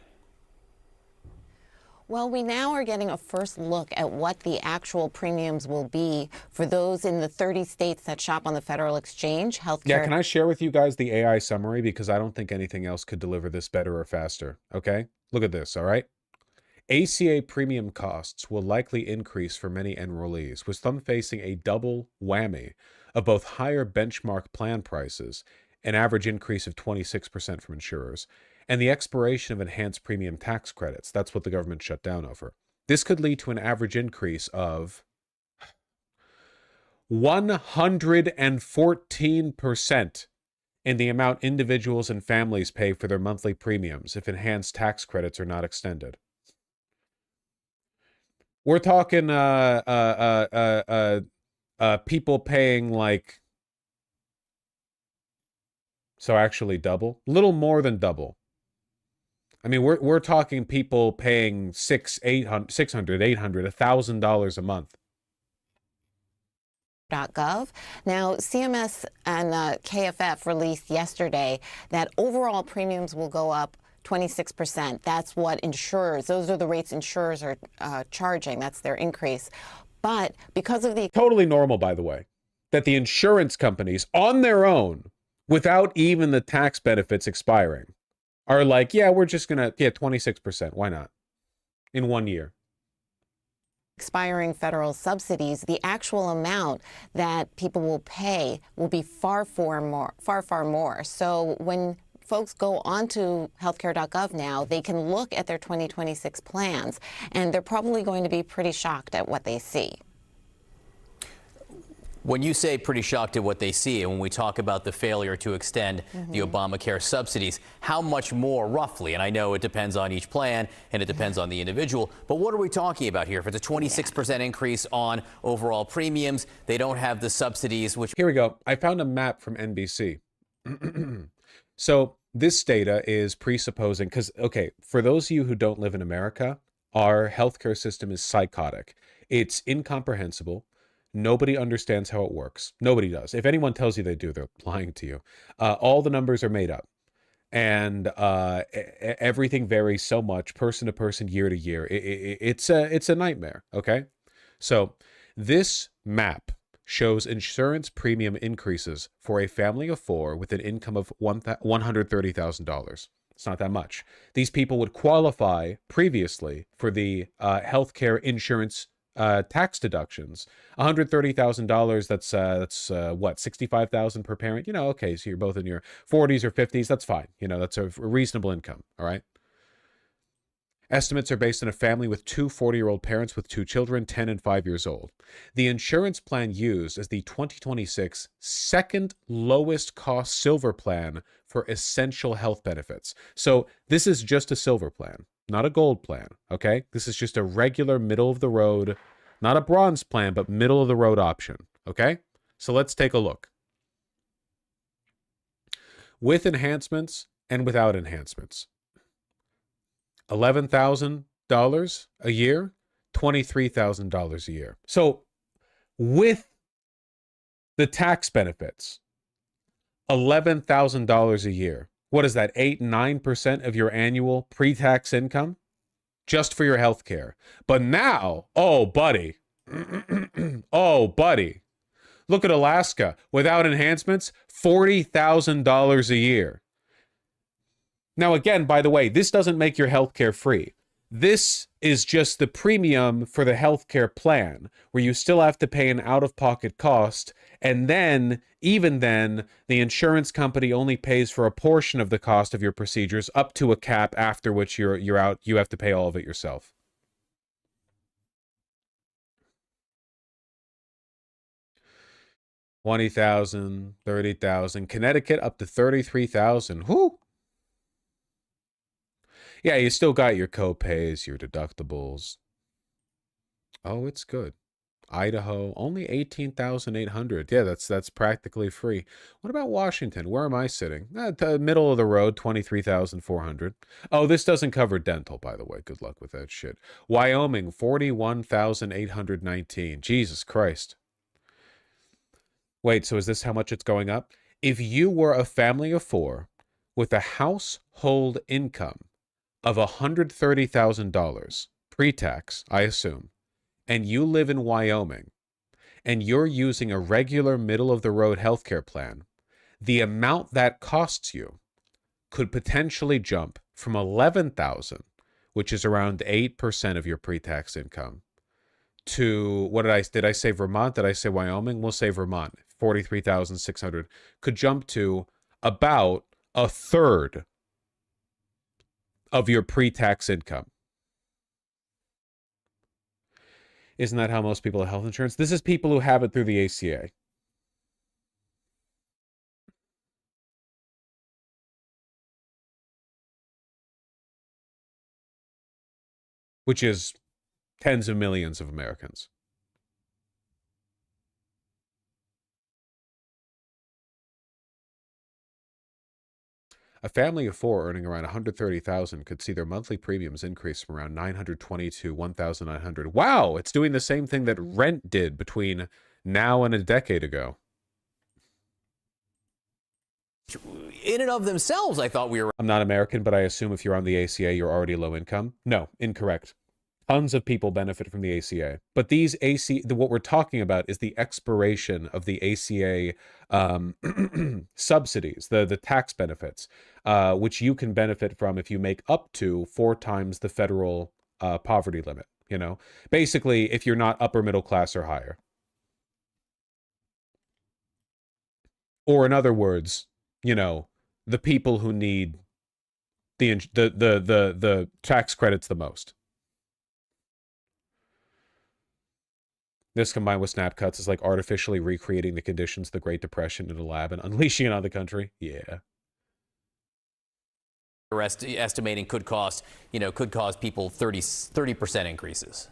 Well, we now are getting a first look at what the actual premiums will be for those in the 30 states that shop on the Federal Exchange. Healthcare. Yeah, can I share with you guys the AI summary? Because I don't think anything else could deliver this better or faster. Okay? Look at this, all right? ACA premium costs will likely increase for many enrollees, with some facing a double whammy of both higher benchmark plan prices, an average increase of 26% from insurers, and the expiration of enhanced premium tax credits. That's what the government shut down over. This could lead to an average increase of 114% in the amount individuals and families pay for their monthly premiums if enhanced tax credits are not extended. We're talking people paying like, so actually double, little more than double. I mean, we're talking people paying $600, $800, $1,000 a month. .gov. Now, CMS and KFF released yesterday that overall premiums will go up 26%. That's what insurers, those are the rates insurers are charging. That's their increase. But because of the... Totally normal, by the way, that the insurance companies on their own, without even the tax benefits expiring, are like, yeah, we're just going to get 26%. Why not? In 1 year. Expiring federal subsidies, the actual amount that people will pay will be far more. So when folks go onto healthcare.gov now, they can look at their 2026 plans, and they're probably going to be pretty shocked at what they see. When you say pretty shocked at what they see, and when we talk about the failure to extend the Obamacare subsidies, how much more roughly? And I know it depends on each plan and it depends on the individual, but what are we talking about here? If it's a 26% increase on overall premiums, they don't have the subsidies, which... Here we go. I found a map from NBC. So this data is presupposing, because, okay, for those of you who don't live in America, our healthcare system is psychotic. It's incomprehensible. Nobody understands how it works. Nobody does. If anyone tells you they do, they're lying to you. All the numbers are made up. And everything varies so much, person to person, year to year. It's a nightmare, okay? So this map shows insurance premium increases for a family of four with an income of $130,000. It's not that much. These people would qualify previously for the healthcare insurance tax deductions. $130,000, that's what, 65,000 per parent? You know, okay, so you're both in your 40s or 50s, that's fine. You know, that's a reasonable income, all right? Estimates are based on a family with two 40-year-old parents with two children, 10 and 5 years old. The insurance plan used is the 2026 second lowest cost silver plan for essential health benefits. So this is just a silver plan, not a gold plan, okay? This is just a regular middle of the road, not a bronze plan, but middle of the road option, okay? So let's take a look. With enhancements and without enhancements. $11,000 a year, $23,000 a year. So with the tax benefits, $11,000 a year. What is that, 8-9% of your annual pre-tax income? Just for your health care. But now, oh, buddy. Oh, buddy. Look at Alaska. Without enhancements, $40,000 a year. Now, again, by the way, this doesn't make your healthcare free. This is just the premium for the healthcare plan, where you still have to pay an out-of-pocket cost, and then, even then, the insurance company only pays for a portion of the cost of your procedures up to a cap, after which you're out. You have to pay all of it yourself. $20,000, $30,000. Connecticut up to $33,000. Whoo! Yeah, you still got your co-pays, your deductibles. Oh, it's good. Idaho, only $18,800. Yeah, that's practically free. What about Washington? Where am I sitting? The middle of the road, $23,400. Oh, this doesn't cover dental, by the way. Good luck with that shit. Wyoming, $41,819. Jesus Christ. Wait, so is this how much it's going up? If you were a family of four with a household income of $130,000 pre-tax, I assume, and you live in Wyoming, and you're using a regular middle-of-the-road healthcare plan, the amount that costs you could potentially jump from $11,000, which is around 8% of your pre-tax income, to, what did I say Vermont? Did I say Wyoming? We'll say Vermont, $43,600, could jump to about a third of your pre-tax income. Isn't that how most people have health insurance? This is people who have it through the ACA. Which is tens of millions of Americans. A family of four earning around $130,000 could see their monthly premiums increase from around $920 to $1,900. Wow, it's doing the same thing that rent did between now and a decade ago. In and of themselves, I thought we were... I'm not American, but I assume if you're on the ACA, you're already low income. No, incorrect. Tons of people benefit from the ACA. But these what we're talking about is the expiration of the ACA subsidies, the tax benefits, which you can benefit from if you make up to 4 times the federal poverty limit. You know, basically, if you're not upper middle class or higher. Or in other words, you know, the people who need the tax credits the most. This combined with snap cuts is like artificially recreating the conditions of the Great Depression in a lab and unleashing it on the country. Yeah. Estimating could cause people 30% increases.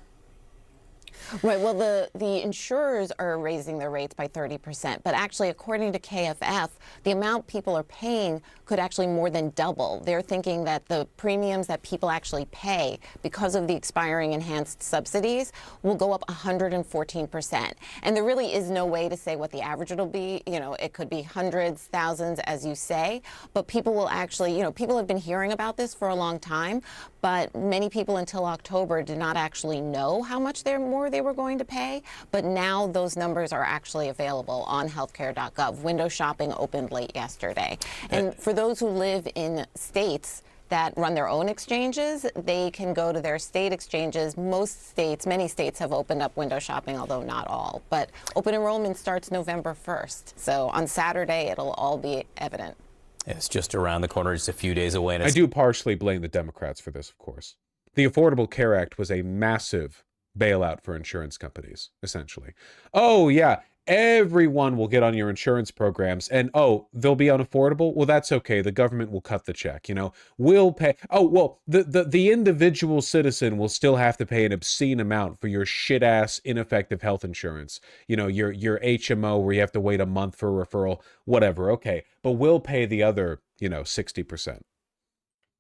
Right. Well, the insurers are raising their rates by 30%, but actually, according to KFF, the amount people are paying could actually more than double. They're thinking that the premiums that people actually pay because of the expiring enhanced subsidies will go up 114%. And there really is no way to say what the average will be. You know, it could be hundreds, thousands, as you say, but people will actually, you know, people have been hearing about this for a long time, but many people until October did not actually know how much more they were going to pay. But now those numbers are actually available on healthcare.gov. Window shopping opened late yesterday. And for those who live in states that run their own exchanges, they can go to their state exchanges. Most states, many states have opened up window shopping, although not all. But open enrollment starts November 1st. So on Saturday, it'll all be evident. It's just around the corner, just a few days away. And I do partially blame the Democrats for this, of course. The Affordable Care Act was a massive bailout for insurance companies, essentially. Oh, yeah, everyone will get on your insurance programs, and oh, they'll be unaffordable? Well, that's okay. The government will cut the check, you know. We'll pay. Oh, well, the individual citizen will still have to pay an obscene amount for your shit-ass, ineffective health insurance. You know, your HMO where you have to wait a month for a referral, whatever, okay. But we'll pay the other, 60%.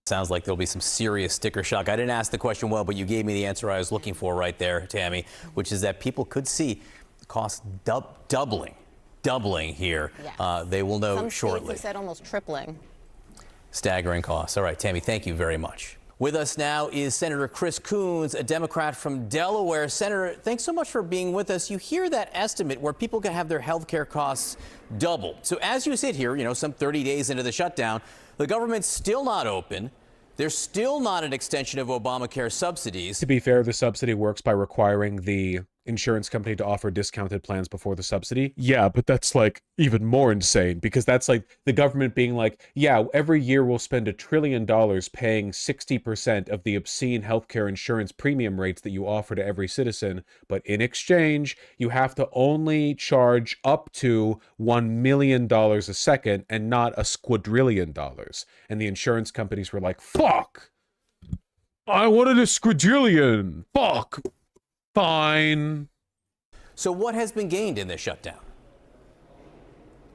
Sounds like there'll be some serious sticker shock. I didn't ask the question well, but you gave me the answer I was looking for right there, Tammy, which is that people could see the cost doubling here. Yes. They will know Some shortly. states have said almost tripling. Staggering costs. All right, Tammy, thank you very much. With us now is Senator Chris Coons, a Democrat from Delaware. Senator, thanks so much for being with us. You hear that estimate where people can have their health care costs doubled. So as you sit here, some 30 days into the shutdown, the government's still not open. There's still not an extension of Obamacare subsidies. To be fair, the subsidy works by requiring the insurance company to offer discounted plans before the subsidy. Yeah, but that's like even more insane because that's like the government being like, yeah, every year we'll spend $1 trillion paying 60% of the obscene healthcare insurance premium rates that you offer to every citizen. But in exchange, you have to only charge up to $1 million a second and not a squadrillion dollars. And the insurance companies were like, fuck, I wanted a squadrillion. Fuck. Fine. So what has been gained in this shutdown?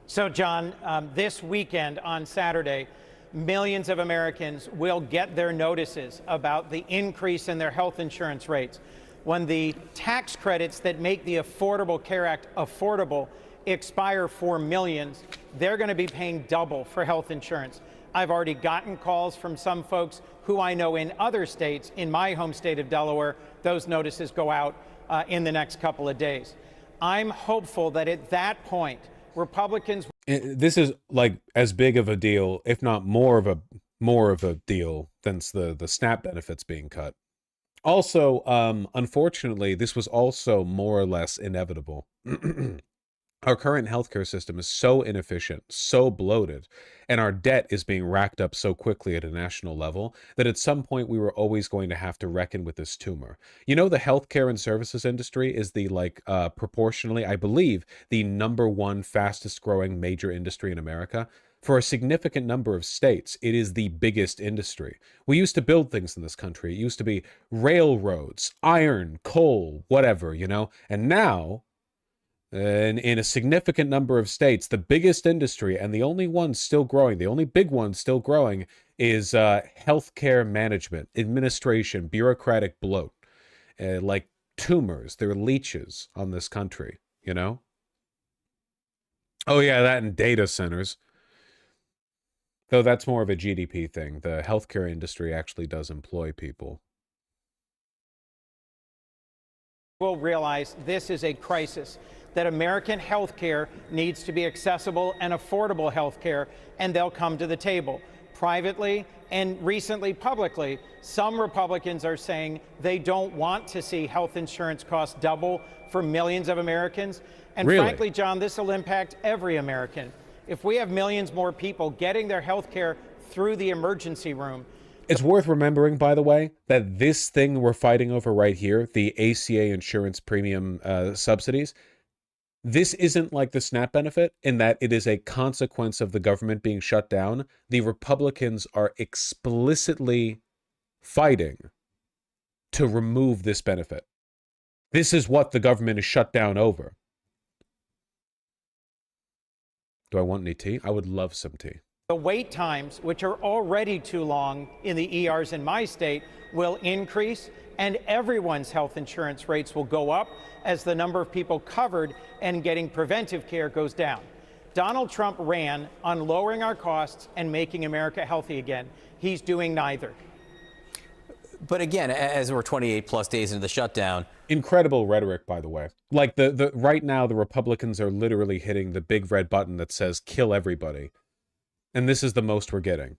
So, John, this weekend on Saturday, millions of Americans will get their notices about the increase in their health insurance rates. When the tax credits that make the Affordable Care Act affordable expire for millions, they're going to be paying double for health insurance. I've already gotten calls from some folks who I know in other states. In my home state of Delaware, those notices go out in the next couple of days. I'm hopeful that at that point, Republicans... This is like as big of a deal, if not more of a deal than the SNAP benefits being cut. Also, unfortunately, this was also more or less inevitable. Our current healthcare system is so inefficient, so bloated, and our debt is being racked up so quickly at a national level that at some point we were always going to have to reckon with this tumor. You know, the healthcare and services industry is the, proportionally, I believe, the #1 fastest growing major industry in America. For a significant number of states, it is the biggest industry. We used to build things in this country. It used to be railroads, iron, coal, whatever, and now... in a significant number of states, the biggest industry and the only one still growing, the only big one still growing is healthcare management, administration, bureaucratic bloat. Like tumors, they're leeches on this country, Oh yeah, that and data centers. Though that's more of a GDP thing. The healthcare industry actually does employ people. Will realize this is a crisis, that American health care needs to be accessible and affordable health care, and they'll come to the table. Privately and recently publicly, some Republicans are saying they don't want to see health insurance costs double for millions of Americans. And really? Frankly, John, this will impact every American. If we have millions more people getting their health care through the emergency room, it's worth remembering, by the way, that this thing we're fighting over right here, the ACA insurance premium subsidies, this isn't like the SNAP benefit in that it is a consequence of the government being shut down. The Republicans are explicitly fighting to remove this benefit. This is what the government is shut down over. Do I want any tea? I would love some tea. The wait times, which are already too long in the ERs in my state, will increase, and everyone's health insurance rates will go up as the number of people covered and getting preventive care goes down. Donald Trump ran on lowering our costs and making America healthy again. He's doing neither. But again, as we're 28 plus days into the shutdown. Incredible rhetoric, by the way. Like the right now, the Republicans are literally hitting the big red button that says kill everybody. And this is the most we're getting.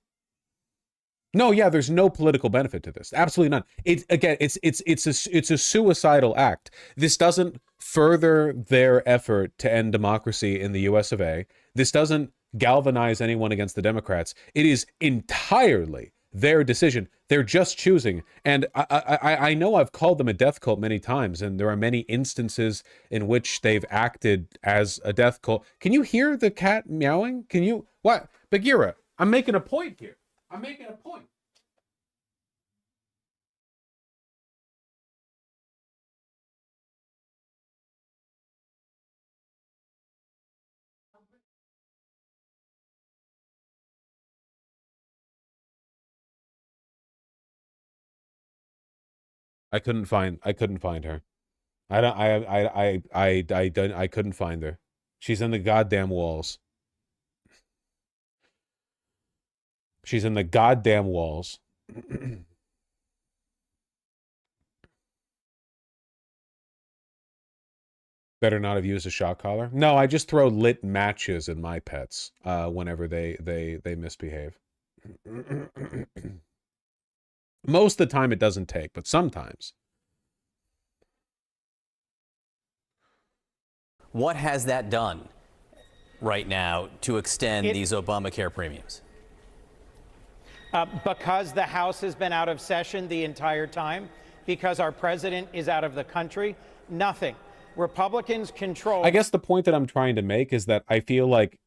No, yeah, there's no political benefit to this. Absolutely none. It's a suicidal act. This doesn't further their effort to end democracy in the US of A. This doesn't galvanize anyone against the Democrats. It is entirely their decision. They're just choosing. And I know I've called them a death cult many times, and there are many instances in which they've acted as a death cult. Can you hear the cat meowing? Can you? What? Bagheera, I'm making a point here. I'm making a point. I couldn't find her. I couldn't find her. She's in the goddamn walls. She's in the goddamn walls. Better not have used a shock collar. No, I just throw lit matches in my pets whenever they misbehave. Most of the time it doesn't take, but sometimes. What has that done right now to extend these Obamacare premiums? Because the House has been out of session the entire time, because our president is out of the country, nothing. Republicans control. I guess the point that I'm trying to make is that I feel like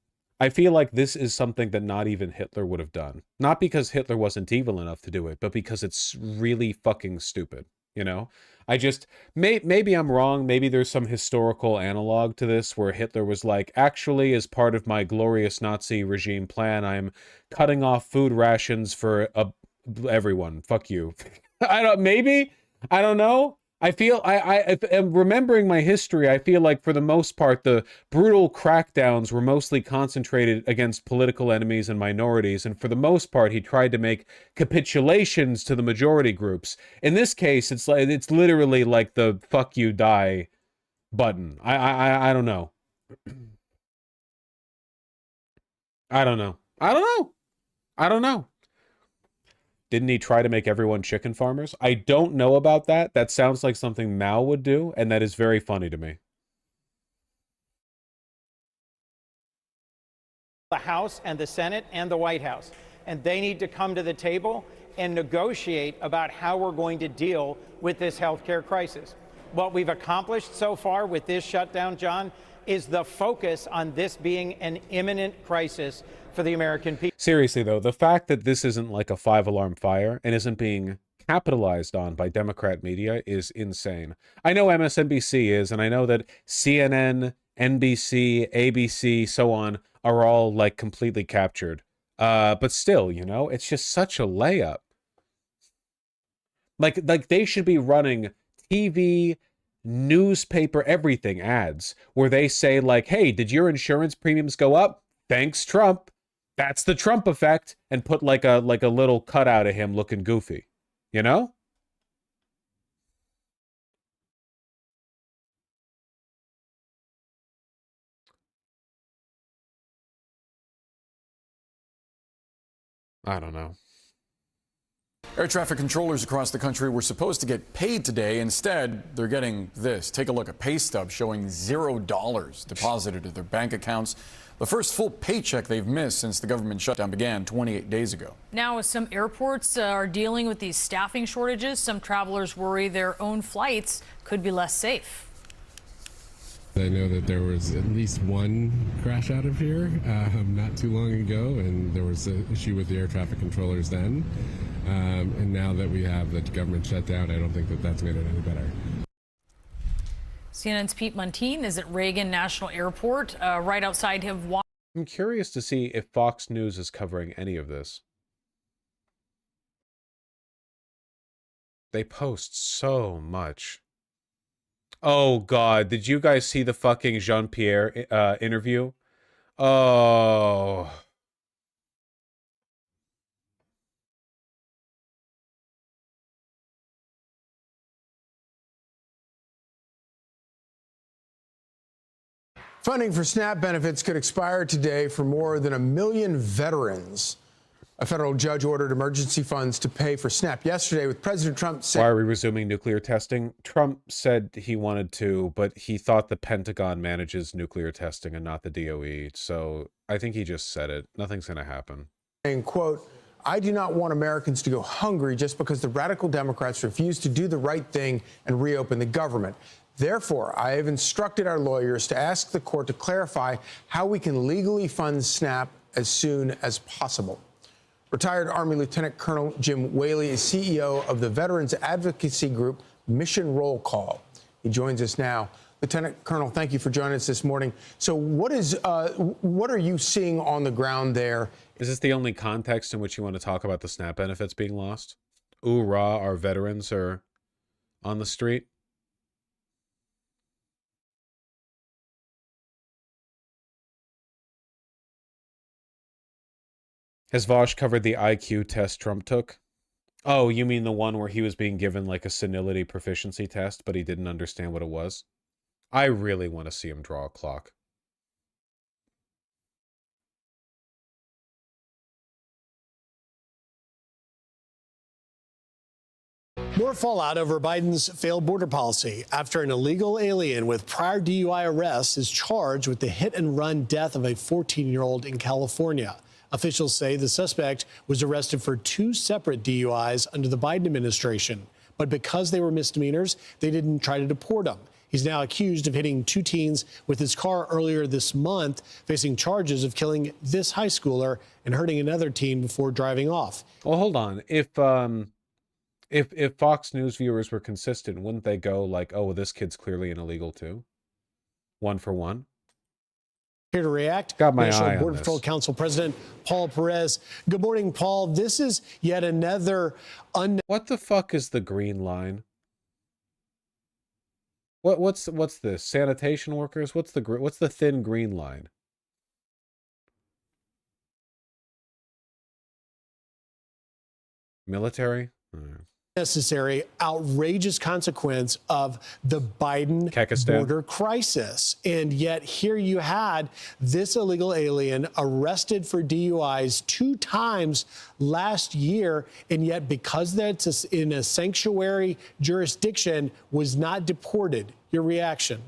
this is something that not even Hitler would have done. Not because Hitler wasn't evil enough to do it, but because it's really fucking stupid, you know? I just, maybe I'm wrong. Maybe there's some historical analog to this where Hitler was like, actually, as part of my glorious Nazi regime plan, I'm cutting off food rations for everyone. Fuck you. I don't know. I feel, remembering my history, I feel like for the most part, the brutal crackdowns were mostly concentrated against political enemies and minorities, and for the most part, he tried to make capitulations to the majority groups. In this case, it's literally like the "fuck you, die" button. I don't know. I don't know. Didn't he try to make everyone chicken farmers? I don't know about that. That sounds like something Mao would do, and that is very funny to me. The House and the Senate and the White House, and they need to come to the table and negotiate about how we're going to deal with this healthcare crisis. What we've accomplished so far with this shutdown, John, is the focus on this being an imminent crisis for the American people. Seriously, though, the fact that this isn't like a 5-alarm fire and isn't being capitalized on by Democrat media is insane. I know MSNBC is, and I know that CNN, NBC, ABC, so on, are all like completely captured. But still, you know, it's just such a layup. Like they should be running TV, newspaper, everything ads where they say like, hey, did your insurance premiums go up? Thanks, Trump. That's the Trump effect, and put like a little cutout of him looking goofy, you know? I don't know. Air traffic controllers across the country were supposed to get paid today. Instead, they're getting this. Take a look at pay stubs showing $0 deposited to their bank accounts. The first full paycheck they've missed since the government shutdown began 28 days ago. Now, as some airports are dealing with these staffing shortages, some travelers worry their own flights could be less safe. I know that there was at least one crash out of here not too long ago, and there was an issue with the air traffic controllers then. And now that we have the government shutdown, I don't think that that's made it any better. CNN's Pete Muntean is at Reagan National Airport, right outside of Washington. I'm curious to see if Fox News is covering any of this. They post so much. Oh, God. Did you guys see the fucking Jean-Pierre interview? Oh. Funding for SNAP benefits could expire today for more than 1 million veterans. A federal judge ordered emergency funds to pay for SNAP yesterday, with President Trump saying... Why are we resuming nuclear testing? Trump said he wanted to, but he thought the Pentagon manages nuclear testing and not the DOE. So I think he just said it. Nothing's going to happen. Saying, quote, I do not want Americans to go hungry just because the radical Democrats refuse to do the right thing and reopen the government. Therefore, I have instructed our lawyers to ask the court to clarify how we can legally fund SNAP as soon as possible. Retired Army Lieutenant Colonel Jim Whaley is CEO of the veterans advocacy group Mission Roll Call. He joins us now. Lieutenant Colonel, thank you for joining us this morning. So what are you seeing on the ground there? Is this the only context in which you want to talk about the SNAP benefits being lost? Ooh, rah, our veterans are on the street. Has Vosh covered the IQ test Trump took? Oh, you mean the one where he was being given like a senility proficiency test, but he didn't understand what it was? I really want to see him draw a clock. More fallout over Biden's failed border policy after an illegal alien with prior DUI arrests is charged with the hit-and-run death of a 14-year-old in California. Officials say the suspect was arrested for 2 separate DUIs under the Biden administration, but because they were misdemeanors, they didn't try to deport him. He's now accused of hitting 2 teens with his car earlier this month, facing charges of killing this high schooler and hurting another teen before driving off. Well, hold on. If Fox News viewers were consistent, wouldn't they go like, oh, well, this kid's clearly an illegal too? 1 for 1? Here to react, Got my National eye on Border this. Patrol Council President Paul Perez. Good morning, Paul. This is yet another What the fuck is the green line? What's this? Sanitation workers? What's the thin green line? Military? necessary, outrageous consequence of the Biden border crisis. And yet here you had this illegal alien arrested for DUIs 2 times last year, and yet because that's in a sanctuary jurisdiction, was not deported. Your reaction?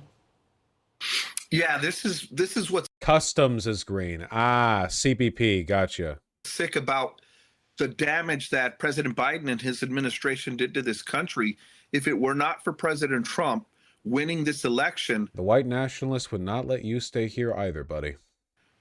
Yeah, this is what's Customs is green. Ah, CBP, gotcha. sick about the damage that President Biden and his administration did to this country. If it were not for President Trump winning this election, The white nationalists would not let you stay here either, buddy.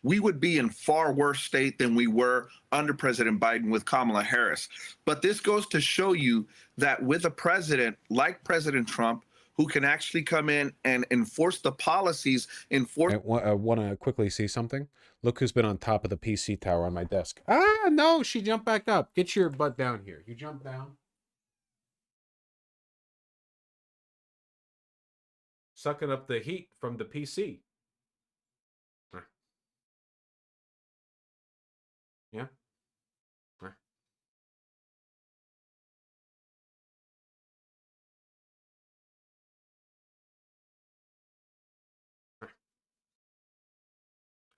we would be in far worse state than we were under President Biden with Kamala Harris. But this goes to show you that with a president like President Trump, who can actually come in and enforce the policies, I want to quickly see something. Look who's been on top of the PC tower on my desk. Ah, no, she jumped back up. Get your butt down here. You jump down. Sucking up the heat from the PC. Yeah?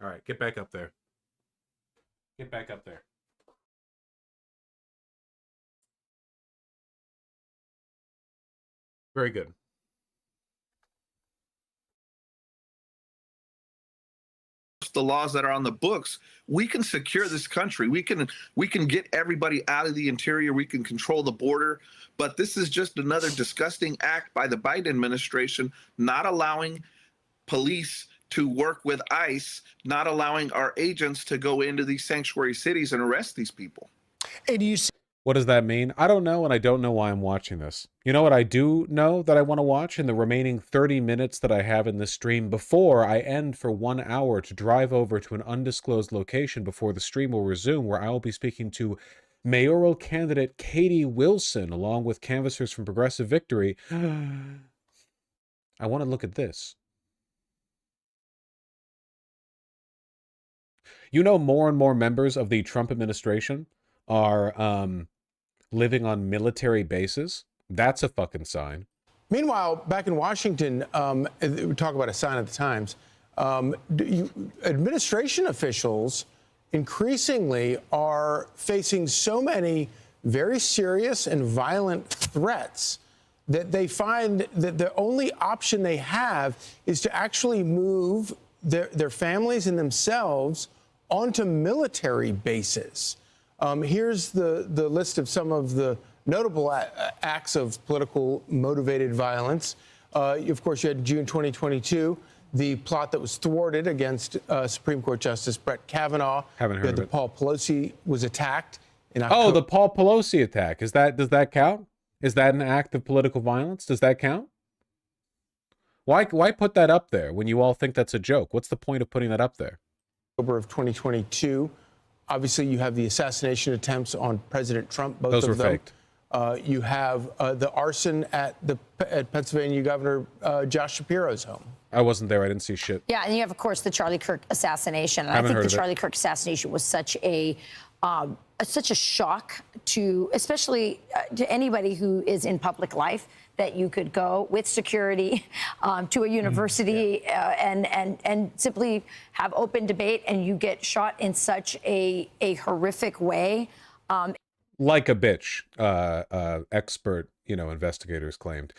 All right, get back up there. Get back up there. Very good. the laws that are on the books, we can secure this country. We can get everybody out of the interior. We can control the border. But this is just another disgusting act by the Biden administration, not allowing police to work with ICE, not allowing our agents to go into these sanctuary cities and arrest these people. And you What does that mean? I don't know, and I don't know why I'm watching this. You know what I do know that I want to watch in the remaining 30 minutes that I have in this stream before I end for 1 hour to drive over to an undisclosed location before the stream will resume, where I will be speaking to mayoral candidate Katie Wilson, along with canvassers from Progressive Victory. I want to look at this. You know, more and more members of the Trump administration are living on military bases. That's a fucking sign. Meanwhile, back in Washington, we talk about a sign of the times. Administration officials increasingly are facing so many very serious and violent threats that they find that the only option they have is to actually move their families and themselves onto military bases. Here's the list of some of the notable acts of political motivated violence. Of course, you had June 2022, the plot that was thwarted against Supreme Court Justice Brett Kavanaugh. Haven't heard of it. Paul Pelosi was attacked in October. Oh, the Paul Pelosi attack. Does that count? Is that an act of political violence? Does that count? Why put that up there when you all think that's a joke? What's the point of putting that up there? October of 2022. Obviously, you have the assassination attempts on President Trump. Both Those of were them. faked. You have the arson at Pennsylvania Governor Josh Shapiro's home. I wasn't there. I didn't see shit. Yeah, and you have, of course, the Charlie Kirk assassination. And I Haven't think heard the of it. Charlie Kirk assassination was such a shock to, especially to anybody who is in public life, that you could go with security to a university and simply have open debate, and you get shot in such a horrific way. Like a bitch, expert, investigators claimed.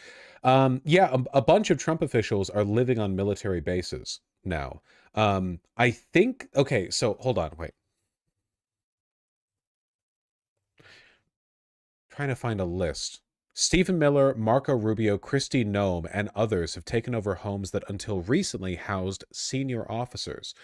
Yeah, a bunch of Trump officials are living on military bases now. I think, okay, so hold on, wait. Trying to find a list. Stephen Miller, Marco Rubio, Kristi Noem, and others have taken over homes that until recently housed senior officers.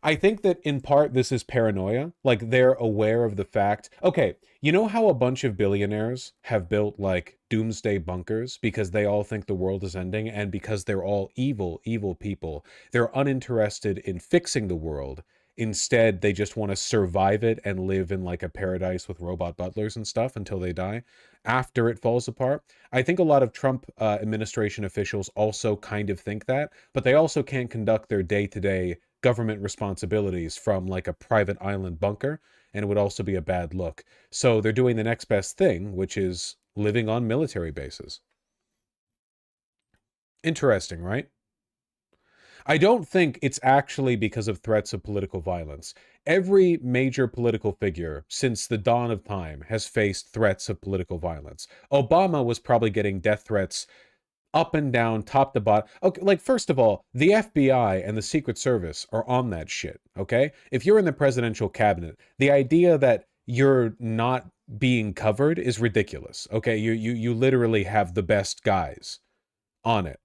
I think that in part this is paranoia. Like, they're aware of the fact. Okay, you know how a bunch of billionaires have built like doomsday bunkers because they all think the world is ending, and because they're all evil people, they're uninterested in fixing the world. Instead, they just want to survive it and live in like a paradise with robot butlers and stuff until they die after it falls apart. I think a lot of Trump administration officials also kind of think that, but they also can't conduct their day-to-day government responsibilities from like a private island bunker, and it would also be a bad look. So they're doing the next best thing, which is living on military bases. Interesting, right? I don't think it's actually because of threats of political violence. Every major political figure since the dawn of time has faced threats of political violence. Obama was probably getting death threats up and down, top to bottom. Okay, like, first of all, the FBI and the Secret Service are on that shit, okay? If you're in the presidential cabinet, the idea that you're not being covered is ridiculous, okay? You literally have the best guys on it.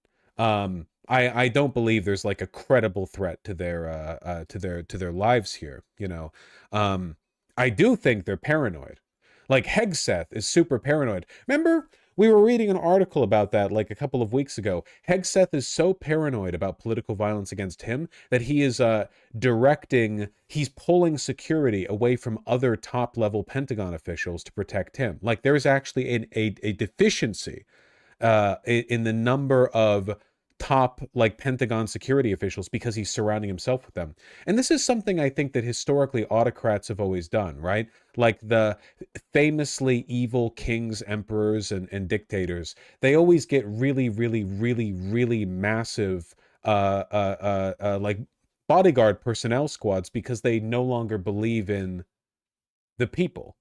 I don't believe there's like a credible threat to their lives here, I do think they're paranoid. Like, Hegseth is super paranoid. Remember, we were reading an article about that like a couple of weeks ago. Hegseth is so paranoid about political violence against him that he is he's pulling security away from other top-level Pentagon officials to protect him. Like, there's actually a deficiency in the number of top like Pentagon security officials because he's surrounding himself with them. And this is something I think that historically autocrats have always done, right? Like the famously evil kings, emperors, and dictators, they always get really massive like bodyguard personnel squads because they no longer believe in the people,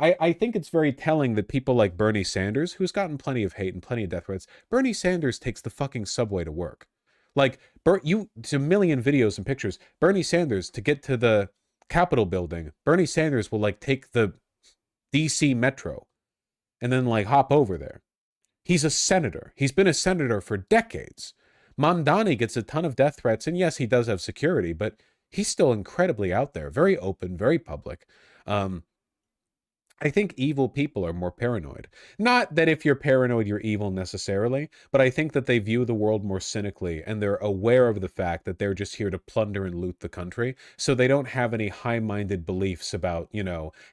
I think it's very telling that people like Bernie Sanders, who's gotten plenty of hate and plenty of death threats, Bernie Sanders takes the fucking subway to work. Like, it's a million videos and pictures. Bernie Sanders, to get to the Capitol building, Bernie Sanders will like take the DC Metro and then like hop over there. He's a senator. He's been a senator for decades. Mamdani gets a ton of death threats, and yes, he does have security, but he's still incredibly out there, very open, very public. I think evil people are more paranoid. Not that if you're paranoid, you're evil necessarily, but I think that they view the world more cynically, and they're aware of the fact that they're just here to plunder and loot the country, so they don't have any high-minded beliefs about,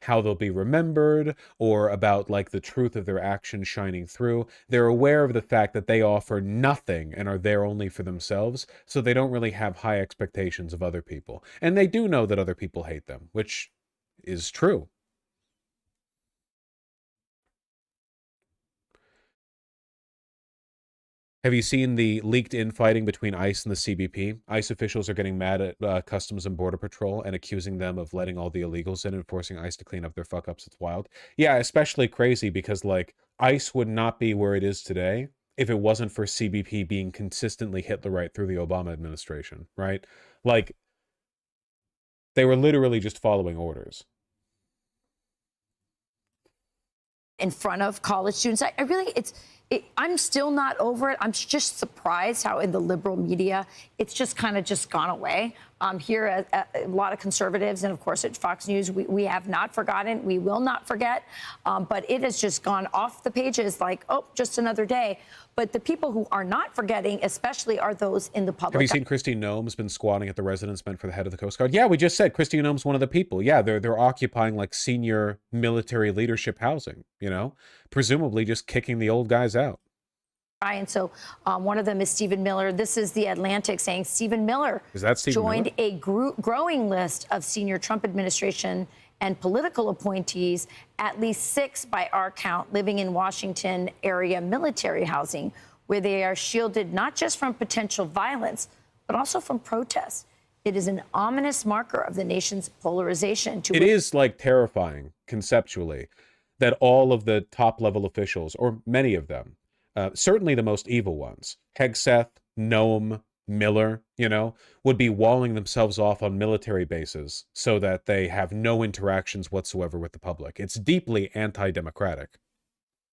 how they'll be remembered, or about, like, the truth of their actions shining through. They're aware of the fact that they offer nothing and are there only for themselves, so they don't really have high expectations of other people. And they do know that other people hate them, which is true. Have you seen the leaked infighting between ICE and the CBP? ICE officials are getting mad at Customs and Border Patrol and accusing them of letting all the illegals in and forcing ICE to clean up their fuck-ups. It's wild. Yeah, especially crazy because, like, ICE would not be where it is today if it wasn't for CBP being consistently Hitlerite through the Obama administration, right? Like, they were literally just following orders. In front of college students. I really, I'm still not over it. I'm just surprised how in the liberal media, it's just kind of just gone away. Here, a lot of conservatives, and of course at Fox News, we have not forgotten. We will not forget. But it has just gone off the pages like, oh, just another day. But the people who are not forgetting, especially, are those in the public. Have you seen Kristi Noem's been squatting at the residence meant for the head of the Coast Guard? Yeah, we just said Kristi Noem's one of the people. Yeah, they're occupying like senior military leadership housing, you know, presumably just kicking the old guys out. And so one of them is Stephen Miller. This is the Atlantic saying Stephen Miller joined a growing list of senior Trump administration and political appointees, at least 6 by our count, living in Washington area military housing, where they are shielded not just from potential violence, but also from protests. It is an ominous marker of the nation's polarization. It is like terrifying conceptually that all of the top level officials, or many of them, certainly the most evil ones, Hegseth, Noem, Miller, you know, would be walling themselves off on military bases so that they have no interactions whatsoever with the public. It's deeply anti-democratic.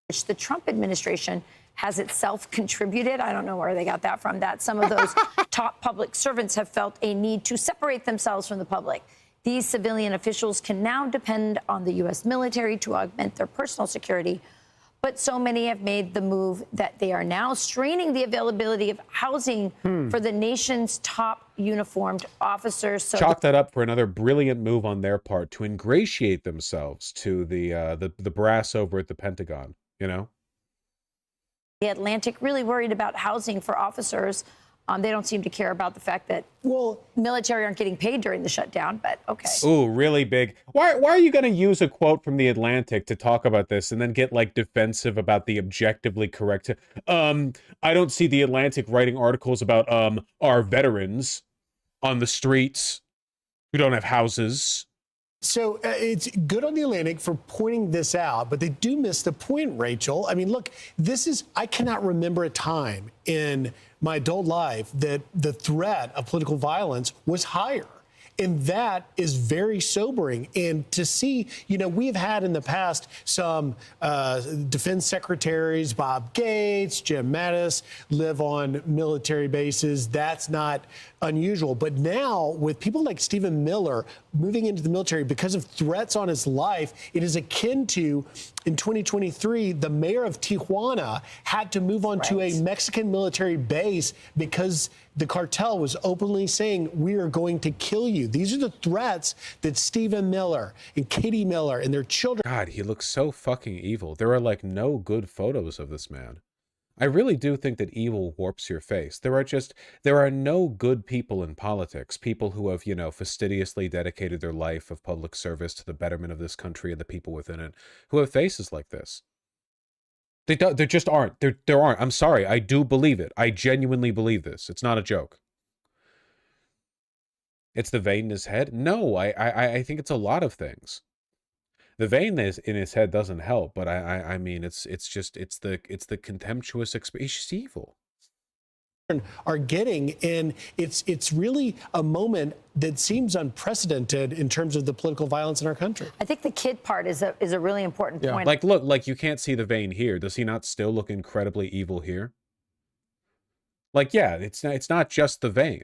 Which the Trump administration has itself contributed. I don't know where they got that from, that some of those top public servants have felt a need to separate themselves from the public. These civilian officials can now depend on the U.S. military to augment their personal security. But so many have made the move that they are now straining the availability of housing for the nation's top uniformed officers. So chalk that up for another brilliant move on their part to ingratiate themselves to the brass over at the Pentagon, you know? The Atlantic really worried about housing for officers. They don't seem to care about the fact that, well, military aren't getting paid during the shutdown, but okay. Ooh, really big. Why are you going to use a quote from the Atlantic to talk about this and then get like defensive about the objectively correct? I don't see the Atlantic writing articles about our veterans on the streets who don't have houses. So it's good on the Atlantic for pointing this out, but they do miss the point, Rachel. I mean, look, I cannot remember a time in my adult life that the threat of political violence was higher. And that is very sobering. And to see, you know, we've had in the past some defense secretaries, Bob Gates, Jim Mattis, live on military bases. That's not unusual. But now with people like Stephen Miller moving into the military because of threats on his life, it is akin to, in 2023, the mayor of Tijuana had to move on to a Mexican military base because the cartel was openly saying, we are going to kill you. These are the threats that Stephen Miller and Katie Miller and their children. God, he looks so fucking evil. There are like no good photos of this man. I really do think that evil warps your face. There are no good people in politics, people who have, you know, fastidiously dedicated their life of public service to the betterment of this country and the people within it, who have faces like this. There just aren't. There aren't. I'm sorry. I do believe it. I genuinely believe this. It's not a joke. It's the vein in his head? No, I think it's a lot of things. The vein in his head doesn't help, but I mean, it's the contemptuous experience. He's just evil. Are getting, and it's really a moment that seems unprecedented in terms of the political violence in our country. I think the kid part is a really important point. Like, look, like you can't see the vein here. Does he not still look incredibly evil here? Like, yeah, it's not just the vein.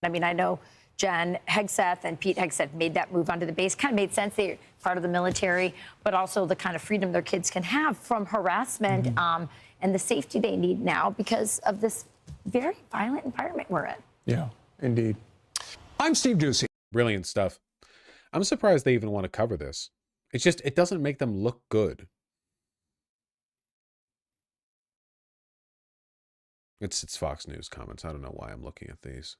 I mean, I know Jen Hegseth and Pete Hegseth made that move onto the base. Kind of made sense. They're part of the military, but also the kind of freedom their kids can have from harassment and the safety they need now because of this very violent environment we're in. Yeah, indeed. I'm Steve Doocy. Brilliant stuff. I'm surprised they even want to cover this. It's just, it doesn't make them look good. It's Fox News comments. I don't know why I'm looking at these.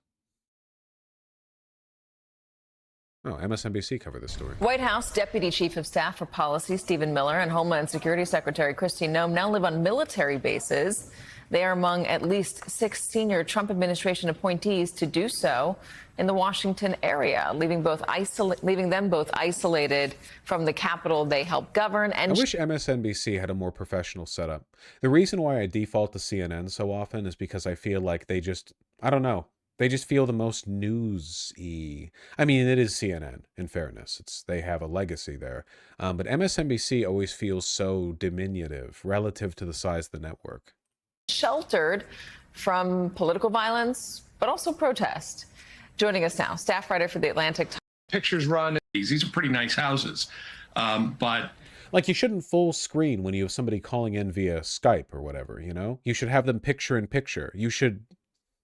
Oh, MSNBC covered this story. White House Deputy Chief of Staff for Policy Stephen Miller and Homeland Security Secretary Kristi Noem now live on military bases. They are among at least 6 senior Trump administration appointees to do so in the Washington area, leaving them both isolated from the Capitol they help govern. And I wish MSNBC had a more professional setup. The reason why I default to CNN so often is because I feel like they just, I don't know, they just feel the most newsy. I mean, it is CNN, in fairness. They have a legacy there. But MSNBC always feels so diminutive relative to the size of the network. Sheltered from political violence, but also protest. Joining us now, staff writer for The Atlantic. Pictures run. These are pretty nice houses, but... Like, you shouldn't full screen when you have somebody calling in via Skype or whatever, you know? You should have them picture in picture. You should...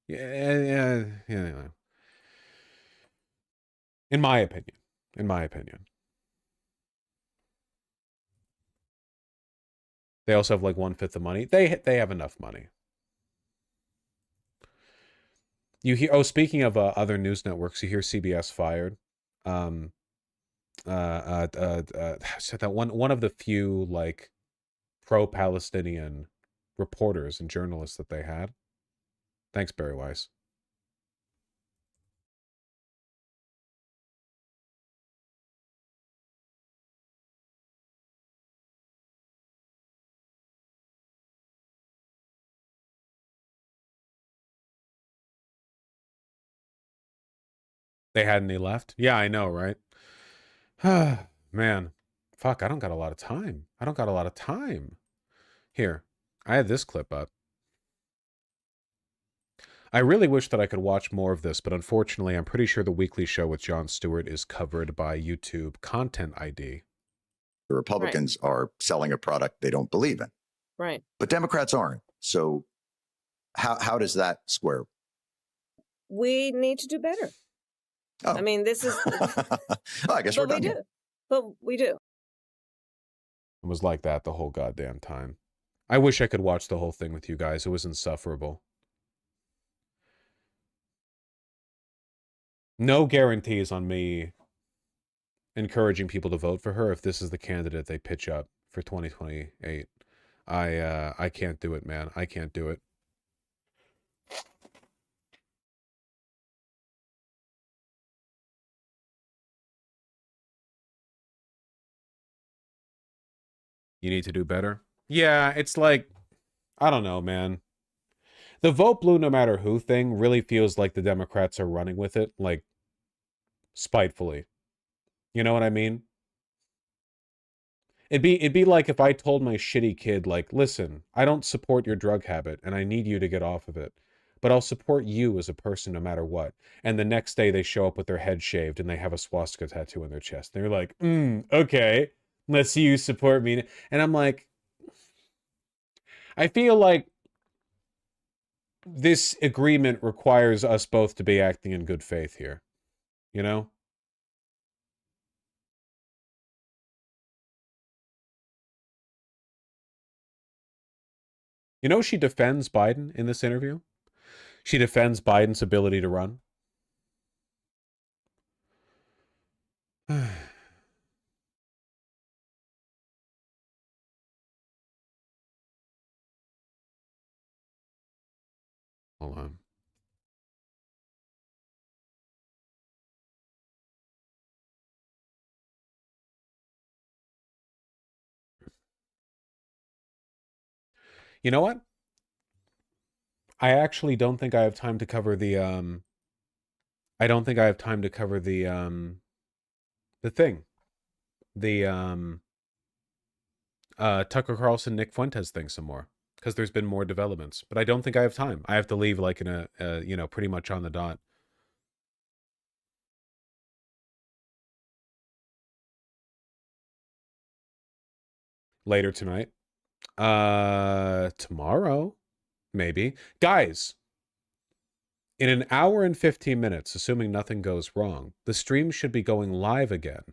Yeah. In my opinion. They also have like 1/5 the money. They have enough money. You hear, oh, speaking of other news networks, you hear CBS fired. So that one of the few like pro-Palestinian reporters and journalists that they had. Thanks, Barry Weiss. They had any left? Yeah, I know, right? Man, fuck, I don't got a lot of time. Here, I had this clip up. I really wish that I could watch more of this, but unfortunately, I'm pretty sure the weekly show with Jon Stewart is covered by YouTube Content ID. The Republicans are selling a product they don't believe in. Right. But Democrats aren't. So how does that square? We need to do better. Oh. I mean, this is... I guess we're done. But we do. It was like that the whole goddamn time. I wish I could watch the whole thing with you guys. It was insufferable. No guarantees on me encouraging people to vote for her if this is the candidate they pitch up for 2028. I can't do it, man. I can't do it. You need to do better. Yeah, it's like, I don't know, man. The vote blue no matter who thing really feels like the Democrats are running with it, like, spitefully. You know what I mean? It'd be like if I told my shitty kid, like, listen, I don't support your drug habit and I need you to get off of it, but I'll support you as a person no matter what. And the next day they show up with their head shaved and they have a swastika tattoo on their chest. They're like, okay, let's see you support me. And I'm like, I feel like this agreement requires us both to be acting in good faith here. You know? You know, she defends Biden in this interview. She defends Biden's ability to run. Hold on. You know what? I actually don't think I have time to cover the I don't think I have time to cover the thing. The Tucker Carlson Nick Fuentes thing some more, because there's been more developments, but I don't think I have time. I have to leave like in a you know, pretty much on the dot. Later tonight. Tomorrow, maybe. Guys, in an hour and 15 minutes, assuming nothing goes wrong, the stream should be going live again,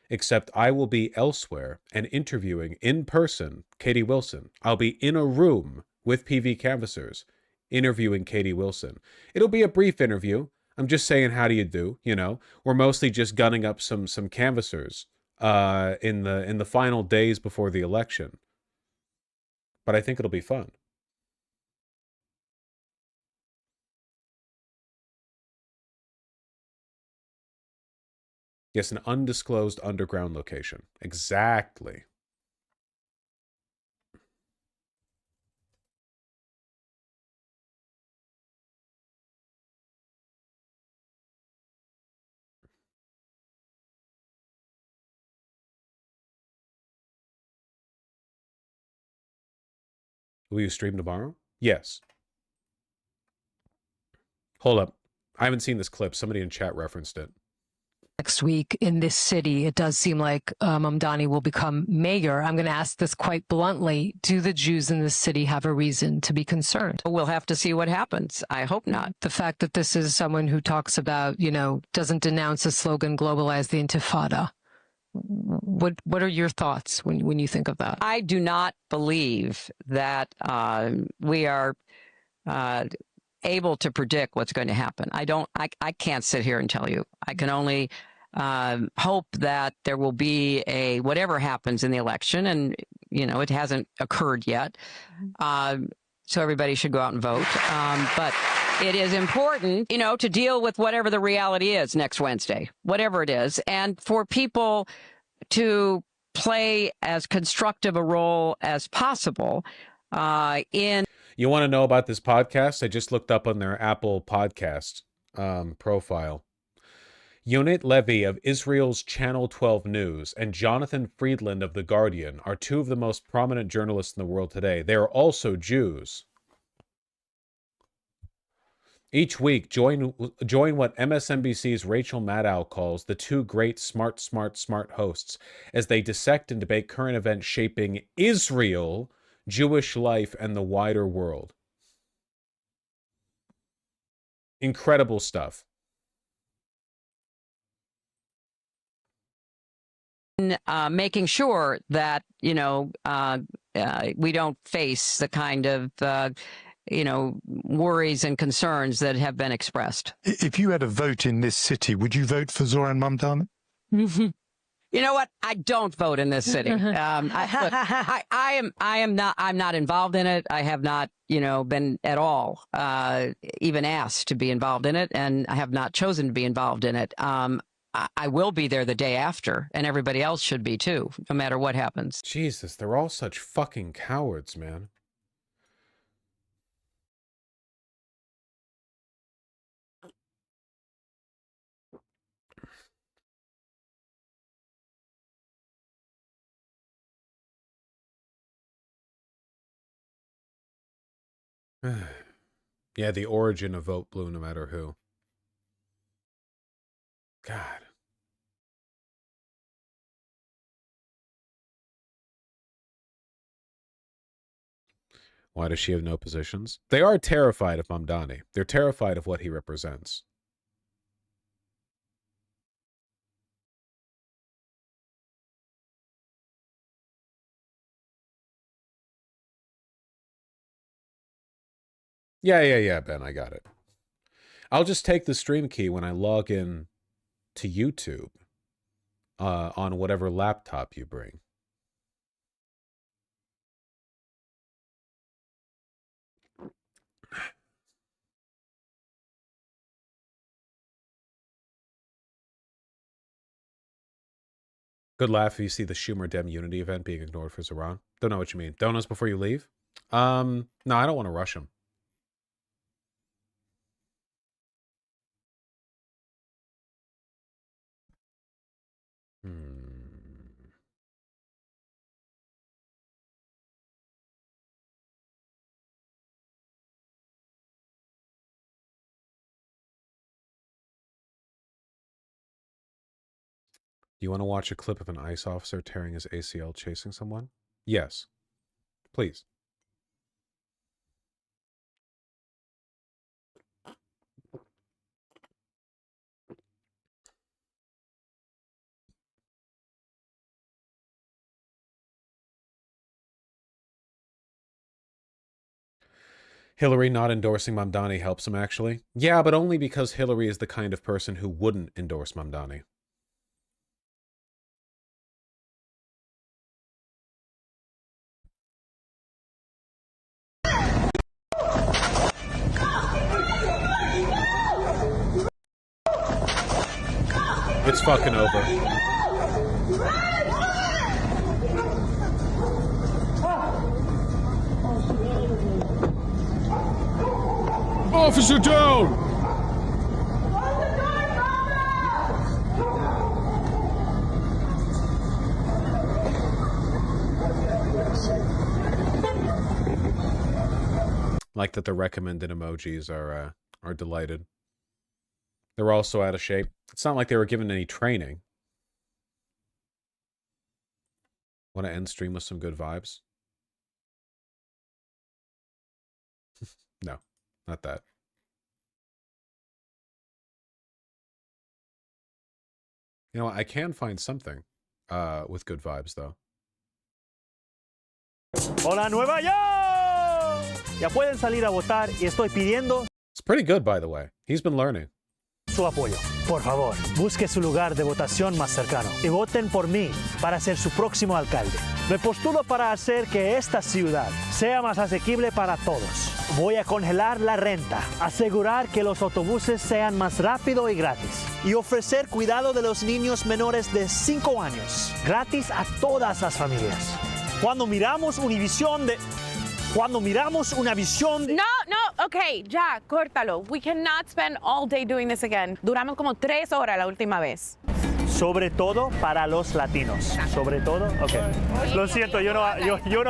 except I will be elsewhere and interviewing in person Katie Wilson. I'll be in a room with PV canvassers interviewing Katie Wilson. It'll be a brief interview. I'm just saying, how do you do? You know, we're mostly just gunning up some canvassers in the final days before the election. But I think it'll be fun. Yes, an undisclosed underground location. Exactly. Will you stream tomorrow? Yes. Hold up. I haven't seen this clip. Somebody in chat referenced it. Next week in this city, it does seem like Mamdani will become mayor. I'm going to ask this quite bluntly. Do the Jews in this city have a reason to be concerned? We'll have to see what happens. I hope not. The fact that this is someone who talks about, you know, doesn't denounce the slogan, globalize the Intifada. What are your thoughts when you think of that? I do not believe that we are able to predict what's going to happen. I can't sit here and tell you. I can only hope that there will be whatever happens in the election, and you know it hasn't occurred yet, so everybody should go out and vote. But it is important, you know, to deal with whatever the reality is next Wednesday, whatever it is, and for people to play as constructive a role as possible in. You want to know about this podcast? I just looked up on their Apple podcast profile. Yonit Levy of Israel's Channel 12 News and Jonathan Friedland of The Guardian are two of the most prominent journalists in the world today. They are also Jews. Each week, join what MSNBC's Rachel Maddow calls the two great smart hosts as they dissect and debate current events shaping Israel, Jewish life, and the wider world. Incredible stuff. Making sure that, you know, we don't face the kind of, you know, worries and concerns that have been expressed. If you had a vote in this city, would you vote for Zoran Mamdani? You know what? I don't vote in this city. I'm not involved in it. I have not, you know, been at all even asked to be involved in it, and I have not chosen to be involved in it. I will be there the day after, and everybody else should be too, no matter what happens. Jesus, they're all such fucking cowards, man. Yeah, the origin of Vote Blue, no matter who. God. Why does she have no positions? They are terrified of Mamdani. They're terrified of what he represents. Yeah, Ben, I got it. I'll just take the stream key when I log in to YouTube on whatever laptop you bring. Good laugh if you see the Schumer Dem Unity event being ignored for Zoran. Don't know what you mean. Donuts before you leave? No, I don't want to rush him. You want to watch a clip of an ICE officer tearing his ACL chasing someone? Yes. Please. Hillary not endorsing Mamdani helps him, actually. Yeah, but only because Hillary is the kind of person who wouldn't endorse Mamdani. It's fucking over. Officer down! Like that the recommended emojis are delighted. They're also out of shape. It's not like they were given any training. Want to end stream with some good vibes? No, not that. You know, I can find something with good vibes, though. Hola, Nueva York! Ya pueden salir a votar y estoy pidiendo It's pretty good, by the way. He's been learning. su apoyo. Por favor, busque su lugar de votación más cercano y voten por mí para ser su próximo alcalde. Me postulo para hacer que esta ciudad sea más asequible para todos. Voy a congelar la renta, asegurar que los autobuses sean más rápido y gratis y ofrecer cuidado de los niños menores de 5 años, gratis a todas las familias. Cuando miramos una visión de... No, okay, ya, córtalo. We cannot spend all day doing this again. Duramos como 3 horas la última vez. Sobre todo para los latinos. Sobre todo, ok. Lo siento, yo no